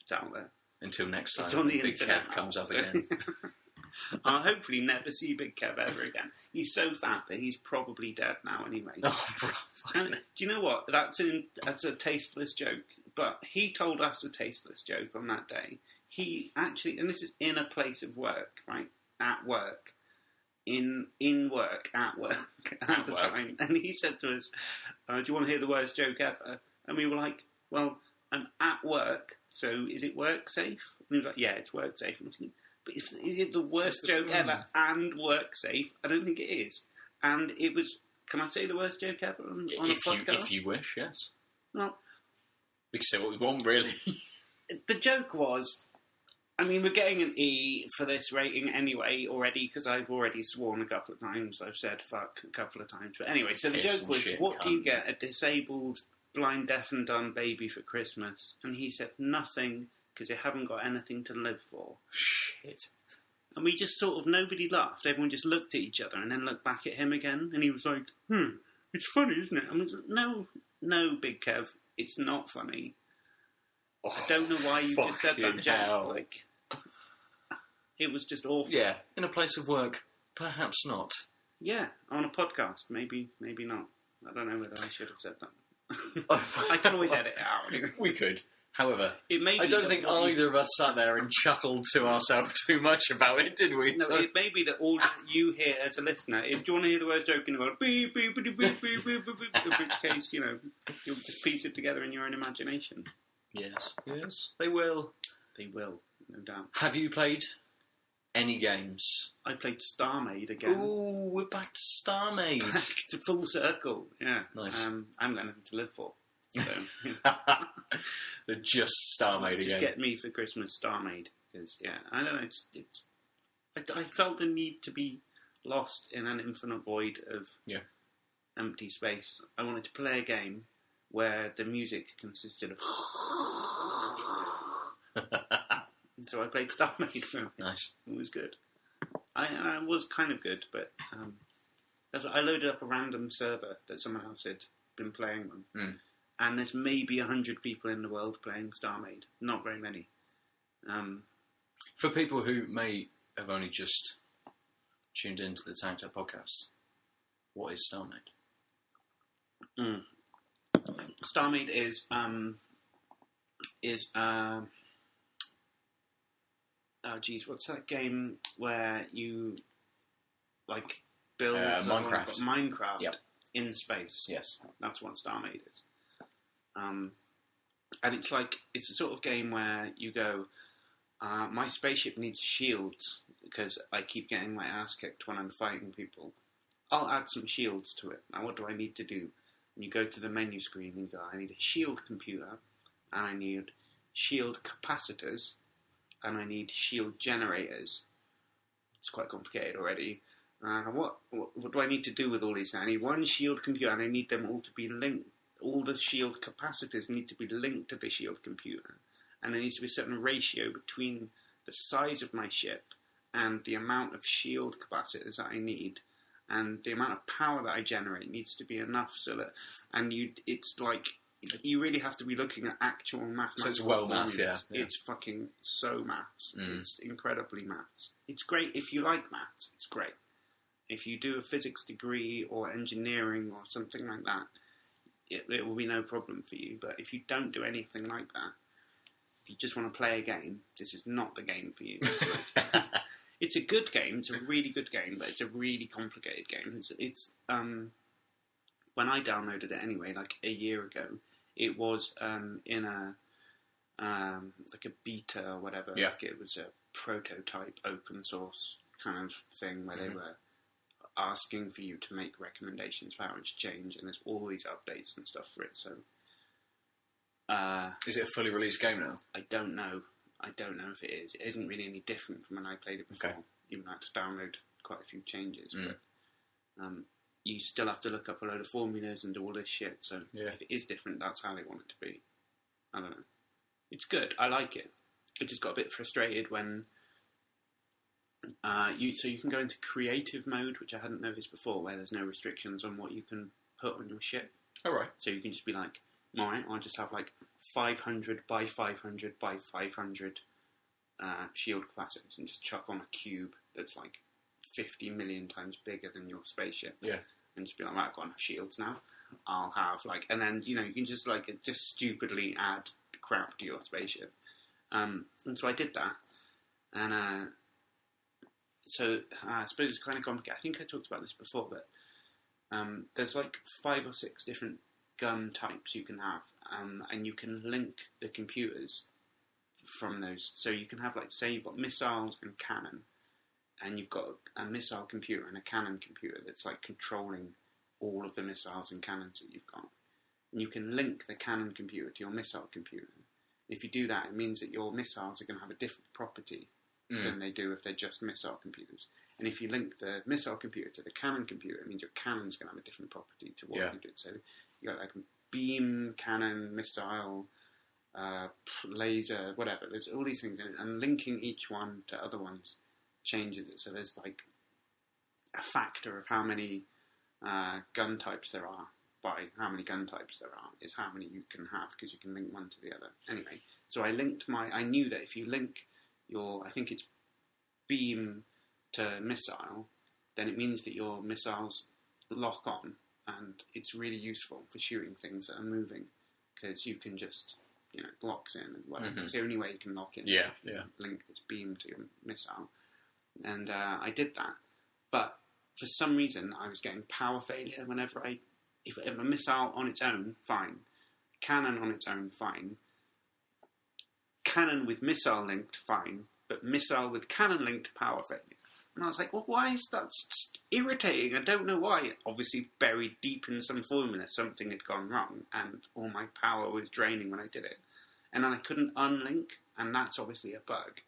It's out there. Until next time, it's on the Big Kev comes up again. I'll hopefully never see Big Kev ever again. He's so fat that he's probably dead now anyway. Oh, bro. And do you know what? That's a tasteless joke. But he told us a tasteless joke on that day. He actually, and this is in a place of work, right? At work. In work, at work, at the time. And he said to us, do you want to hear the worst joke ever? And we were like, well, I'm at work, so is it work safe? And he was like, yeah, it's work safe. And I was like, but is it the worst joke ever and work safe? I don't think it is. And it was, can I say the worst joke ever on a podcast? If you wish, yes. Well, we can say what we want, really. The joke was, I mean, we're getting an E for this rating anyway already, because I've already sworn a couple of times. I've said fuck a couple of times. But anyway, so the joke was, what do you get a disabled, blind, deaf and dumb baby for Christmas? And he said, nothing, because they haven't got anything to live for. Shit. And we just sort of, nobody laughed. Everyone just looked at each other and then looked back at him again. And he was like, it's funny, isn't it? I was like, no, Big Kev, it's not funny. I don't know why you just said that joke. Like, it was just awful. Yeah, in a place of work, perhaps not. Yeah, on a podcast, maybe not. I don't know whether I should have said that. I can always edit it out. Anyway. We could. However, It may I be don't that think what either of us sat there and chuckled to ourselves too much about it, did we? No, So- it may be that all you hear as a listener is, do you want to hear the words joking about beep, beep, beep, beep, beep, beep, beep, beep, in which case, you'll just piece it together in your own imagination. Yes, they will. They will, no doubt. Have you played any games? I played Starmade again. Ooh, we're back to Starmade. It's a full circle, yeah. Nice. I'm going to live for. So, They're just Starmade again. just get me for Christmas Starmade. Because, yeah, I don't know, I felt the need to be lost in an infinite void of empty space. I wanted to play a game where the music consisted of... So I played Starmade for it. Nice. It was good. I was kind of good, but I loaded up a random server that someone else had been playing on. And there's maybe 100 people in the world playing Starmade. Not very many. For people who may have only just tuned into the Tank Tap podcast, what is Starmade? Starmade is what's that game where you build Minecraft? Minecraft in space. Yes, that's what Starmade is. And it's a sort of game where you go, my spaceship needs shields because I keep getting my ass kicked when I'm fighting people. I'll add some shields to it. Now, what do I need to do? And you go to the menu screen and you go, I need a shield computer, and I need shield capacitors, and I need shield generators. It's quite complicated already. What do I need to do with all these? I need one shield computer, and I need them all to be linked. All the shield capacitors need to be linked to the shield computer, and there needs to be a certain ratio between the size of my ship and the amount of shield capacitors that I need, and the amount of power that I generate needs to be enough so that, you really have to be looking at actual mathematical So it's well formulas. math, yeah. It's fucking so maths. It's incredibly maths. It's great if you like maths. It's great. If you do a physics degree or engineering or something like that, it will be no problem for you. But if you don't do anything like that, if you just want to play a game, this is not the game for you. It's a good game. It's a really good game, but it's a really complicated game. It's when I downloaded it anyway, a year ago, it was in a a beta or whatever. Yeah. It was a prototype open source kind of thing where they were asking for you to make recommendations for how it's changed, and there's always updates and stuff for it. So, is it a fully released game now? I don't know. I don't know if it is. It isn't really any different from when I played it before. Okay. Even though I had to download quite a few changes, but you still have to look up a load of formulas and do all this shit. So if it is different, that's how they want it to be. I don't know. It's good. I like it. I just got a bit frustrated when you can go into creative mode, which I hadn't noticed before, where there's no restrictions on what you can put on your ship. Oh, right. So you can just be like, all right, I'll just have 500 by 500 by 500 shield capacitors and just chuck on a cube that's 50 million times bigger than your spaceship. Yeah. And just be like, right, I've got enough shields now. I'll have and then you can just just stupidly add crap to your spaceship. And so I did that, and so I suppose it's kind of complicated. I think I talked about this before, but there's 5 or 6 different gun types you can have, and you can link the computers from those. So you can have say you've got missiles and cannon, and you've got a missile computer and a cannon computer that's controlling all of the missiles and cannons that you've got. And you can link the cannon computer to your missile computer. And if you do that, it means that your missiles are going to have a different property than they do if they're just missile computers. And if you link the missile computer to the cannon computer, it means your cannon's going to have a different property to what you do. So you got beam, cannon, missile, laser, whatever. There's all these things in it, and linking each one to other ones changes it. So there's a factor of how many gun types there are by how many gun types there are is how many you can have, because you can link one to the other. Anyway, so I knew that if you link I think it's beam to missile, then it means that your missiles lock on, and it's really useful for shooting things that are moving, because you can just it locks in and whatever. Mm-hmm. It's the only way you can lock in. Yeah, if you link this beam to your missile. And I did that. But for some reason, I was getting power failure whenever if a missile on its own, fine. Cannon on its own, fine. Cannon with missile linked, fine. But missile with cannon linked, power failure. And I was like, well, why is that just irritating? I don't know why. Obviously, buried deep in some formula, something had gone wrong, and all my power was draining when I did it. And then I couldn't unlink, and that's obviously a bug,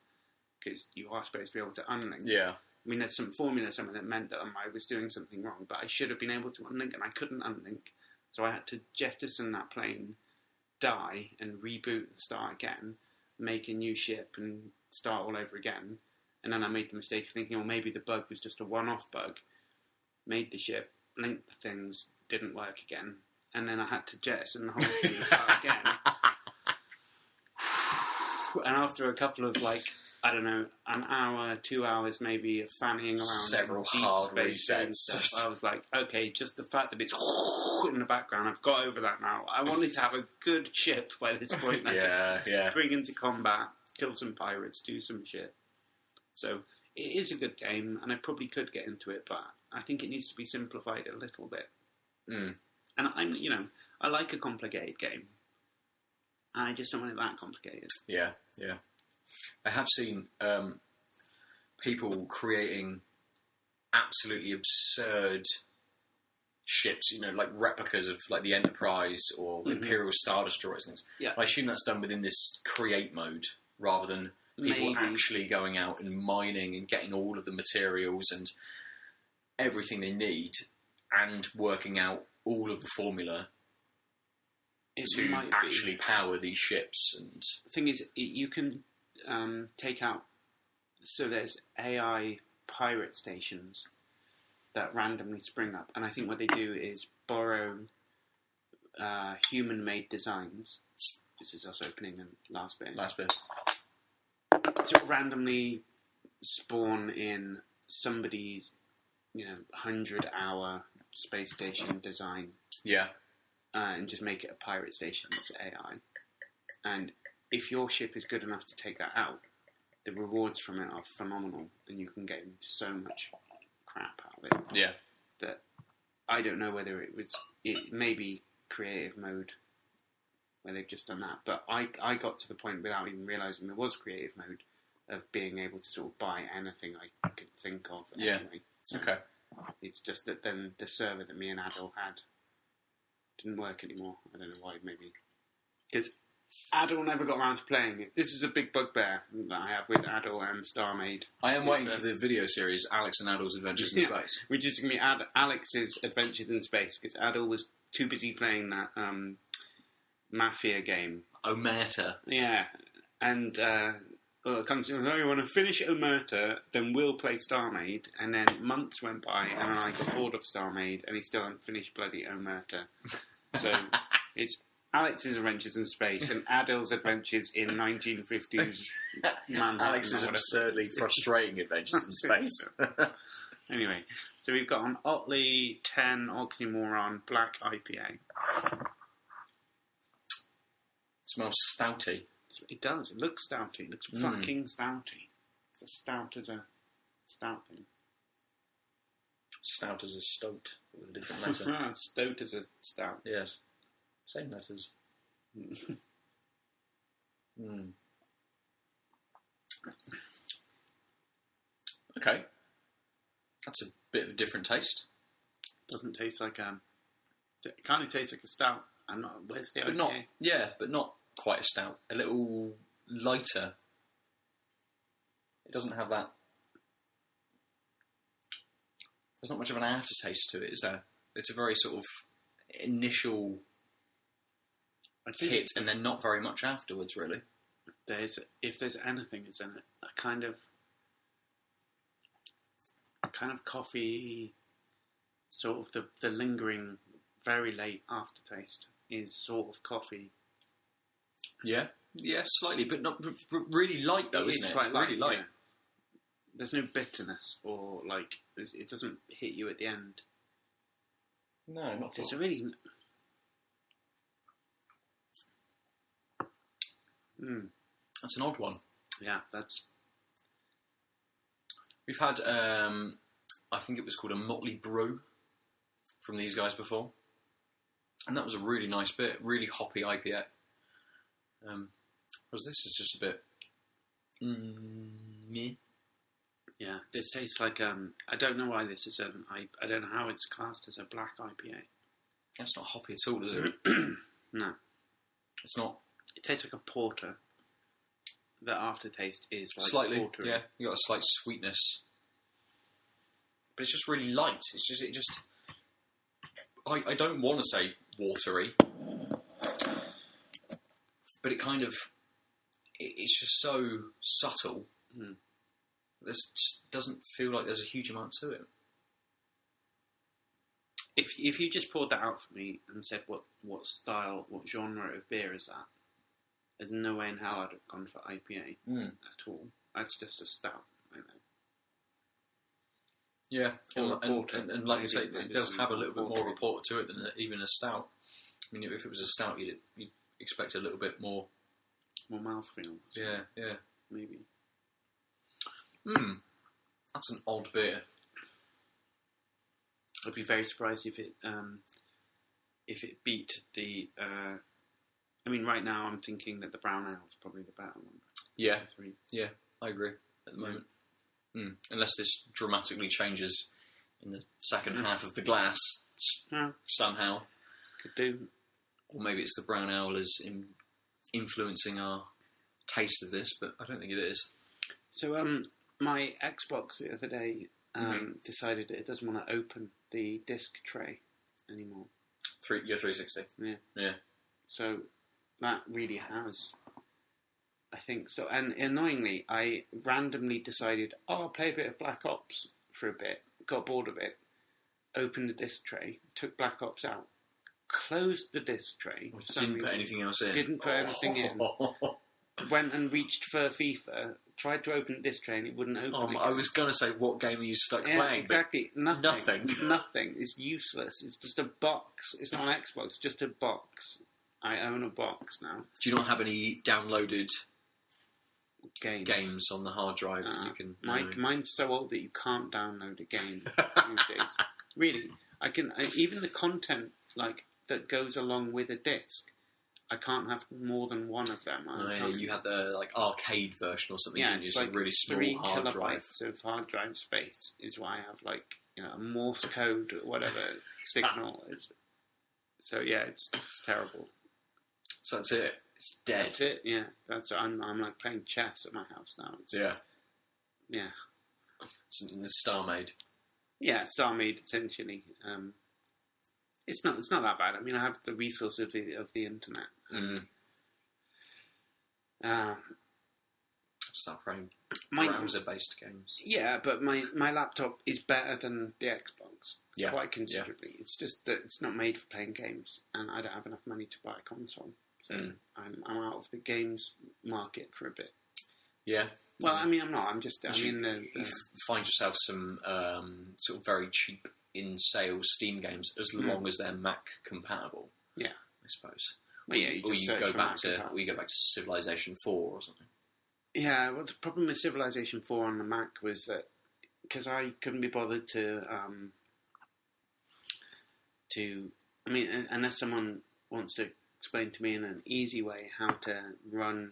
because you are supposed to be able to unlink. Yeah. I mean, there's some formula somewhere that meant that I was doing something wrong, but I should have been able to unlink, and I couldn't unlink. So I had to jettison that plane, die, and reboot and start again, make a new ship, and start all over again. And then I made the mistake of thinking, well, maybe the bug was just a one-off bug. Made the ship, linked the things, didn't work again. And then I had to jettison the whole thing and start again. And after a couple of, I don't know, an hour, 2 hours maybe of fanning around several deep hard space and stuff, I was like, okay, just the fact that it's in the background, I've got over that now. I wanted to have a good ship by this point. I could bring into combat, kill some pirates, do some shit. So it is a good game, and I probably could get into it, but I think it needs to be simplified a little bit. Mm. And I like a complicated game. I just don't want it that complicated. Yeah. I have seen people creating absolutely absurd ships, like replicas of like the Enterprise or Imperial Star Destroyers and things. Yeah. I assume that's done within this create mode rather than people actually going out and mining and getting all of the materials and everything they need and working out all of the formula to actually power these ships. And the thing is, you can take out. So there's AI pirate stations that randomly spring up, and I think what they do is borrow human-made designs. This is us opening and last bit. So randomly spawn in somebody's, 100-hour space station design. Yeah. And just make it a pirate station that's AI. And if your ship is good enough to take that out, the rewards from it are phenomenal, and you can get so much crap out of it. Yeah. That I don't know whether it may be creative mode where they've just done that, but I got to the point without even realising there was creative mode of being able to sort of buy anything I could think of. Yeah. Anyway. So okay. It's just that then the server that me and Adil had didn't work anymore. I don't know why, maybe. Because Adil never got around to playing it. This is a big bugbear that I have with Adil and Starmade. I am waiting for the video series, Alex and Adil's Adventures in Space. Which is going to be Alex's Adventures in Space, because Adil was too busy playing that Mafia game. Omerta. Yeah. And it comes to, you want to finish Omerta, then we'll play Starmade. And then months went by, and then I got bored of Starmade, and he still hadn't finished bloody Omerta. So it's Alex's Adventures in Space and Adil's Adventures in 1950s Manhattan. Alex's absurdly frustrating Adventures in Space. Anyway, so we've got an Otley 10 Oxymoron Black IPA. Smells stouty. It does. It looks stouty. It looks fucking stouty. It's as stout as a stout thing. Stout as a stoat, with a different letter. Stoat as a stout. Yes. Same letters. Okay. That's a bit of a different taste. Doesn't taste like it kind of tastes like a stout. I'm not. Where's the but IPA? not. Yeah, but not quite a stout. A little lighter. It doesn't have that. There's not much of an aftertaste to it, is there? It's a very sort of initial hit, and then not very much afterwards, really. If there's anything, it's in it. A kind of coffee, sort of the lingering, very late aftertaste is sort of coffee. Yeah, slightly, but not really light though, isn't it? Quite it's really light. Yeah. There's no bitterness or it doesn't hit you at the end. No, not It's a really. That's an odd one. Yeah, that's... We've had, I think it was called a Motley Brew from these guys before. And that was a really nice bit, really hoppy IPA. Whereas this is just a bit... meh. Yeah, this tastes like... I don't know why this is I don't know how it's classed as a black IPA. It's not hoppy at all, is it? No. It's not... It tastes like a porter. The aftertaste is like slightly, porter. yeah. You got a slight sweetness, but it's just really light. It just. I don't want to say watery, but it kind of. It's just so subtle. This just doesn't feel like there's a huge amount to it. If you just poured that out for me and said what style, what genre of beer is that? There's no way in hell I'd have gone for IPA at all. That's just a stout, I know. Yeah, and like you say, Maybe it does have a little bit more of a porter. porter to it than even a stout. I mean, if it was a stout, you'd expect a little bit more. More mouthfeel. Yeah. Maybe. That's an odd beer. I'd be very surprised if it beat the... I mean, right now I'm thinking that the brown ale is probably the better one. Yeah, The three. yeah, I agree at the moment. Unless this dramatically changes in the second half of the glass somehow. Could do. Or maybe it's the brown ale is influencing our taste of this, but I don't think it is. So, my Xbox the other day decided that it doesn't want to open the disc tray anymore. Your 360. Yeah. So that really has, I think so. And annoyingly, I randomly decided, I'll play a bit of Black Ops for a bit. Got bored of it. Opened the disc tray. Took Black Ops out. Closed the disc tray. Didn't put anything else in. Didn't put anything in. Went and reached for FIFA. Tried to open the disc tray and it wouldn't open. I was going to say, what game are you stuck playing? Exactly. Nothing. Nothing. Nothing. It's useless. It's just a box. It's not an Xbox. It's just a box. I own a box now. Do you not have any downloaded Games on the hard drive that you can... Mine's so old that you can't download a game these days. Really. Even the content that goes along with a disc, I can't have more than one of them. You had the arcade version or something, yeah, didn't you? it's So like really small 3 hard drive. kilobytes of hard drive space is why I have a Morse code or whatever signal. So yeah, it's terrible. So that's it. It's dead. That's it. Yeah, I'm like playing chess at my house now. Yeah. It's Starmade. Yeah, Starmade essentially. It's not that bad. I mean, I have the resource of the internet. Start playing browser-based games. Yeah, but my laptop is better than the Xbox. Yeah. Quite considerably. Yeah. It's just that it's not made for playing games, and I don't have enough money to buy a console. So I'm out of the games market for a bit. Yeah. Well, I mean, I'm not. You find yourself some sort of very cheap in-sale Steam games, as long as they're Mac compatible. Yeah, I suppose. Well, yeah, you go back to Civilization 4 or something. Yeah. Well, the problem with Civilization 4 on the Mac was that because I couldn't be bothered to. I mean, unless someone wants to explain to me in an easy way how to run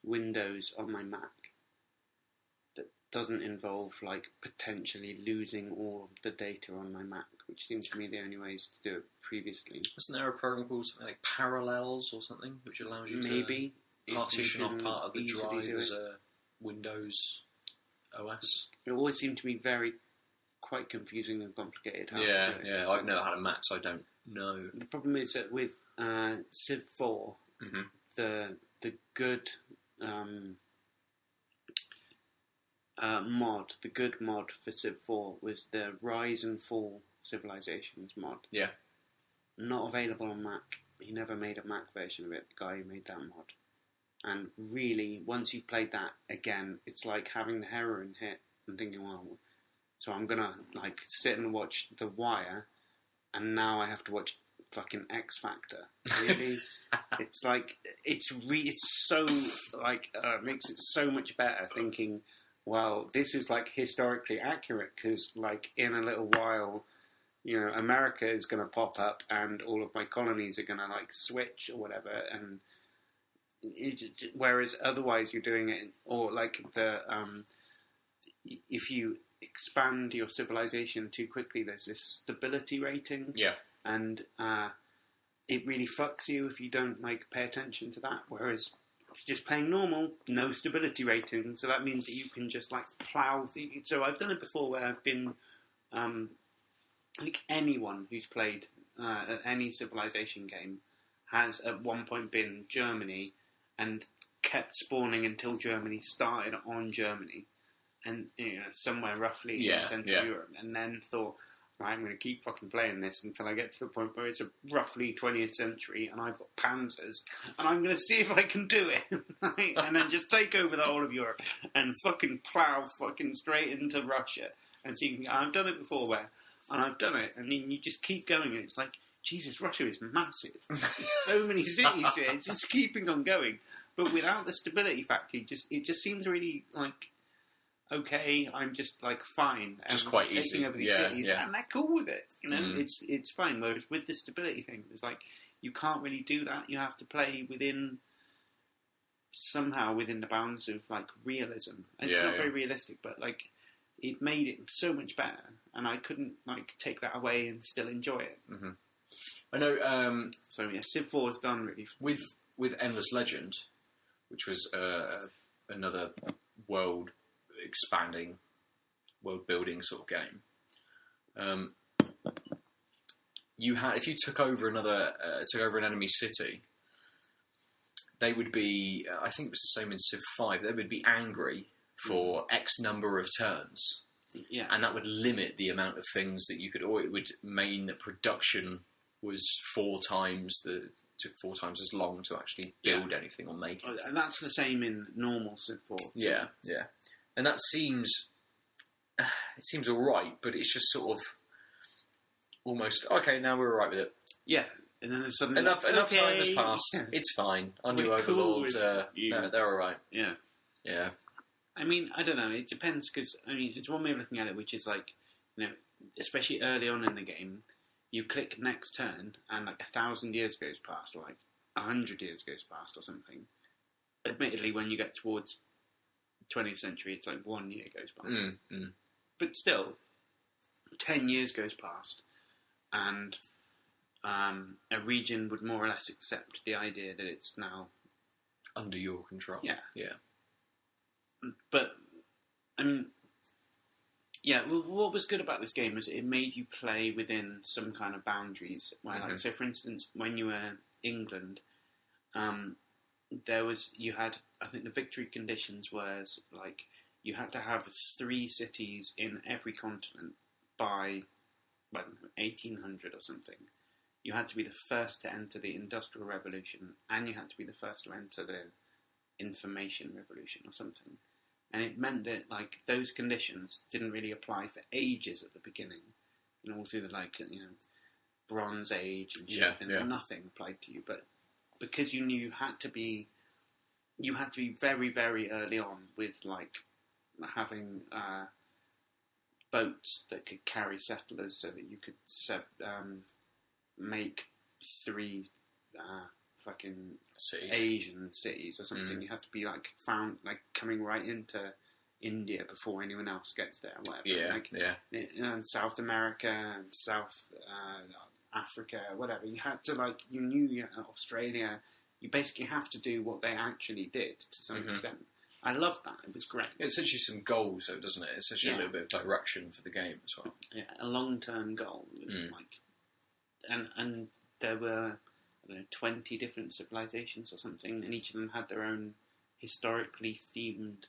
Windows on my Mac that doesn't involve potentially losing all of the data on my Mac, which seemed to me the only ways to do it previously. Wasn't there a program called something like Parallels or something, which allows you to partition off part of the drive as a Windows OS? It always seemed to be quite confusing and complicated. Yeah. I've never had a Mac, so I don't know. The problem is that with Civ 4, the good the good mod for Civ 4 was the Rise and Fall Civilizations mod. Yeah. Not available on Mac. He never made a Mac version of it, the guy who made that mod. And really, once you've played that again, it's like having the heroin hit and thinking, well, so I'm going to sit and watch The Wire, and now I have to watch fucking X Factor. Really, it's like it's so like makes it so much better. Thinking, well, this is like historically accurate because like in a little while, you know, America is going to pop up and all of my colonies are going to like switch or whatever, and whereas otherwise you're doing it, or like if you expand your civilization too quickly, there's this stability rating. Yeah. And it really fucks you if you don't like pay attention to that. Whereas if you're just playing normal, no stability rating, so that means that you can just like plow. So I've done it before where I've been like anyone who's played any civilization game has at one point been Germany and kept spawning until Germany started on Germany. And you know, somewhere roughly in Central Europe, and then thought, right, I'm going to keep fucking playing this until I get to the point where it's a roughly 20th century, and I've got panzers, and I'm going to see if I can do it, right? And then just take over the whole of Europe and fucking plow fucking straight into Russia, and see. I've done it before, and I've done it, and then you just keep going, and it's like, Jesus, Russia is massive. There's so many cities here. It's just keeping on going, but without the stability factor, it just seems really like. Okay, I'm just like fine. Just quite taking easy. over these cities, and they're cool with it. You know, it's fine. Whereas with the stability thing, it's like you can't really do that. You have to play somehow within the bounds of like realism. And it's not very realistic, but like it made it so much better, and I couldn't like take that away and still enjoy it. Mm-hmm. I know. So yeah, Civ 4 is done really with Endless Legend, which was another world. Expanding, world building sort of game. You had if you took over an enemy city, they would be. I think it was the same in Civ 5. They would be angry for X number of turns, and that would limit the amount of things that you could. Or it would mean that production was took 4 times as long to actually build anything or make it. And that's the same in normal Civ 4. Too. Yeah. And that seems all right, but it's just sort of almost okay. Now we're all right with it. Yeah, and then suddenly enough time has passed. It's fine. Our new overlords, they're all right. Yeah. I mean, I don't know. It depends because I mean, it's one way of looking at it, which is like, you know, especially early on in the game, you click next turn, and like 1,000 years goes past, or like 100 years goes past, or something. Admittedly, when you get towards 20th century, it's like 1 year goes past. But still, 10 years goes past, and a region would more or less accept the idea that it's now under your control. Yeah. But, I mean, what was good about this game was it made you play within some kind of boundaries. Where, like, so, for instance, when you were England, you had, I think the victory conditions was like you had to have 3 cities in every continent by 1800 or something. You had to be the first to enter the Industrial Revolution, and you had to be the first to enter the Information Revolution or something. And it meant that like those conditions didn't really apply for ages at the beginning, and all through the Bronze Age and shit, and nothing applied to you, but. Because you knew you had to be very, very early on with like having boats that could carry settlers, so that you could make 3 fucking cities. Asian cities or something. You have to be like found like coming right into India before anyone else gets there. Whatever. And South America and South. Africa, whatever. You had to you knew Australia. You basically have to do what they actually did to some extent. I loved that. It was great. It sets you some goals, though, doesn't it? It sets you a little bit of direction for the game as well. Yeah, a long-term goal. It was and there were 20 different civilizations or something, and each of them had their own historically themed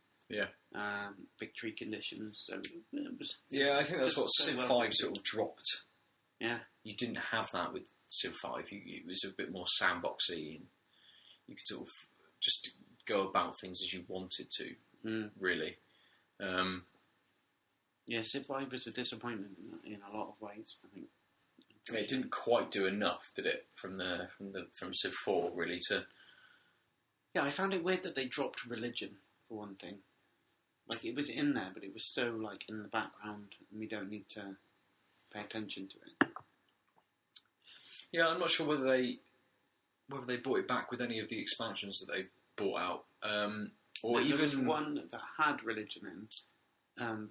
victory conditions. So it was. Yeah, I think that's what Civ 5 sort of dropped. Yeah. You didn't have that with Civ 5. It was a bit more sandboxy, and you could sort of just go about things as you wanted to, really. Civ 5 was a disappointment in a lot of ways, I think. It didn't quite do enough, did it? From Civ 4, really to. Yeah, I found it weird that they dropped religion for one thing. Like it was in there, but it was so like in the background, and we don't need to pay attention to it. Yeah, I'm not sure whether they brought it back with any of the expansions that they brought out, or there even was one that had religion in,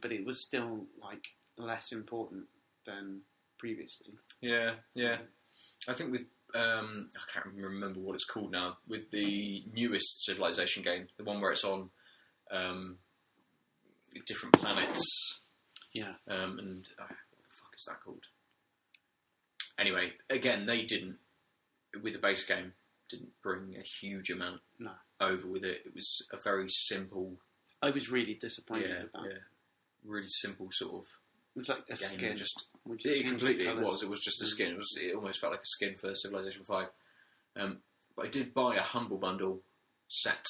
but it was still like less important than previously. Yeah. I think with I can't remember what it's called now. With the newest Civilization game, the one where it's on different planets. Yeah. And what the fuck is that called? Anyway, again, they didn't, with the base game, didn't bring a huge amount over with it. It was a very simple. I was really disappointed with that. Yeah, really simple sort of. It was like a skin. It completely. It was just a skin. It almost felt like a skin for Civilization 5. But I did buy a Humble Bundle set.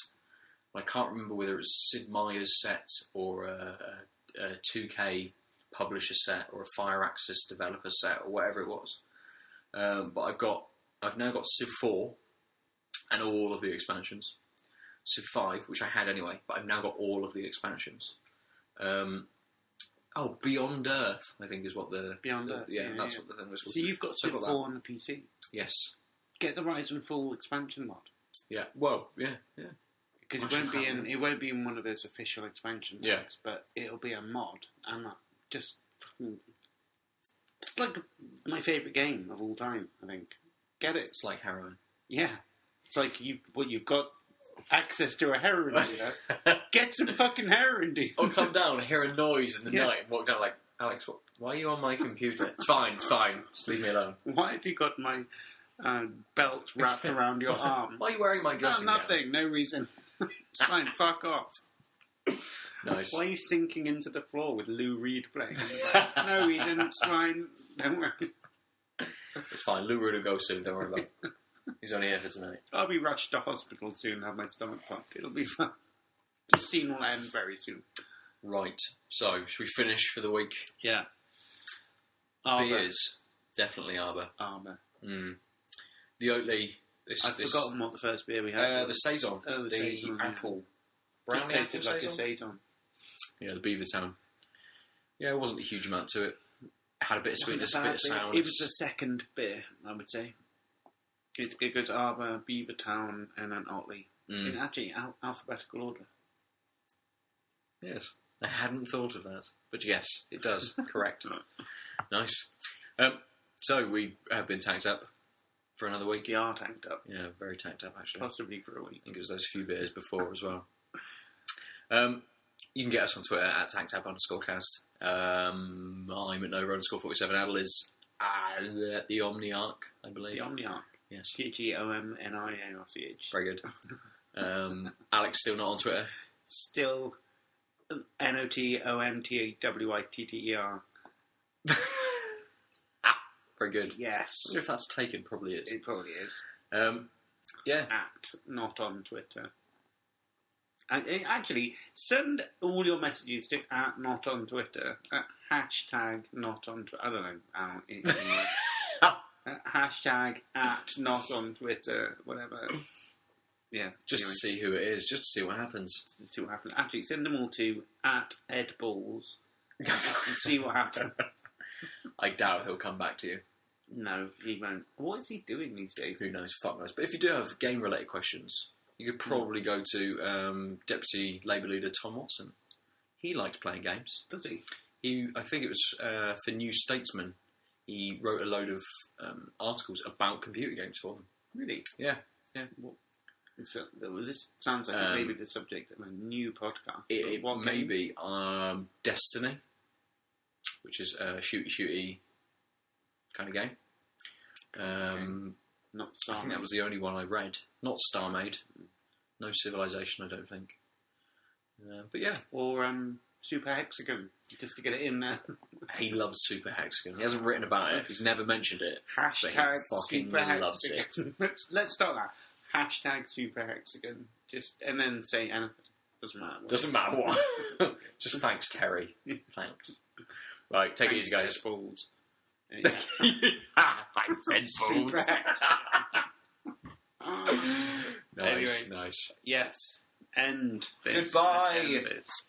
I can't remember whether it was Sid Meier's set or a 2K publisher set or a Fire Access developer set or whatever it was. But I've now got Civ 4 and all of the expansions. Civ 5, which I had anyway, but I've now got all of the expansions. Beyond Earth, I think is what the... Beyond Earth, that's what the thing was called. So you've got Civ 4 on the PC? Yes. Get the Rise and Fall expansion mod. Yeah, well, yeah. Because it won't be in one of those official expansion packs, but it'll be a mod, and that just fucking... It's like my favourite game of all time, I think. Get it? It's like heroin. Yeah. It's like you've got access to a heroin dealer. Get some fucking heroin deal. Or come down and hear a noise in the night and walk down like, Alex, why are you on my computer? It's fine. Just leave me alone. Why have you got my belt wrapped around your arm? Why are you wearing my dressing gown? Nothing. No reason. It's fine. Fuck off. Nice. Why are you sinking into the floor with Lou Reed playing? No reason. It's fine. Don't worry. It's fine. Lou Reed will go soon. Don't worry about it. He's only here for tonight. I'll be rushed to hospital soon and have my stomach pumped. It'll be fun. The scene will end very soon. Right. So, should we finish for the week? Yeah. Arbor. Beers. Definitely Arbor. Arbor. The Otley. I've forgotten what the first beer we had. The Saison. Oh, the Saison. Apple. Just tasted like a Saison. Yeah, the Beavertown. Yeah, it wasn't a huge amount to it. It had a bit of sweetness, a bit of sourness. It was the second beer, I would say. It goes Arbor, Beavertown, and then Otley. In actually alphabetical order. Yes. I hadn't thought of that. But yes, it does. Correct. Nice. So we have been tanked up for another week. We are tanked up. Yeah, very tanked up actually. Possibly for a week. I think it was those few beers before as well. You can get us on Twitter at tanktap_cast. I'm at Nova_47. Adel is at the Omniarch, I believe. The Omniarch. Yes. TGOMNIARCH. Very good. Alex still not on Twitter. Still NOTONTWITTER. Very good. Yes. I wonder if that's taken. Probably is. It probably is. Yeah. At not on Twitter. And actually, send all your messages to at not on Twitter. At hashtag not on Twitter. I don't know how it works. Hashtag at not on Twitter. Whatever. Yeah. Just to see who it is. Just to see what happens. Actually, send them all to at Ed Balls. Just to see what happens. I doubt he'll come back to you. No, he won't. What is he doing these days? Who knows? Fuck knows. But if you do have game-related questions, you could probably go to Deputy Labour Leader Tom Watson. He likes playing games. Does he? I think it was for New Statesman. He wrote a load of articles about computer games for them. Really? Yeah. This sounds like maybe the subject of a new podcast. It may be Destiny, which is a shooty kind of game. Not Starmade. I think that was the only one I read. Not Starmade. No Civilization, I don't think. But yeah. Or Super Hexagon, just to get it in there. He loves Super Hexagon. He hasn't written about it. He's never mentioned it. Hashtag Super Hexagon. Let's start that. Hashtag Super Hexagon. And then say anything. Doesn't matter. Doesn't matter what. Just thanks, Terry. Thanks. Right, take it easy, guys. Balls. Thanks, Ed Balls. Nice. Yes. End this. Goodbye. Attend this.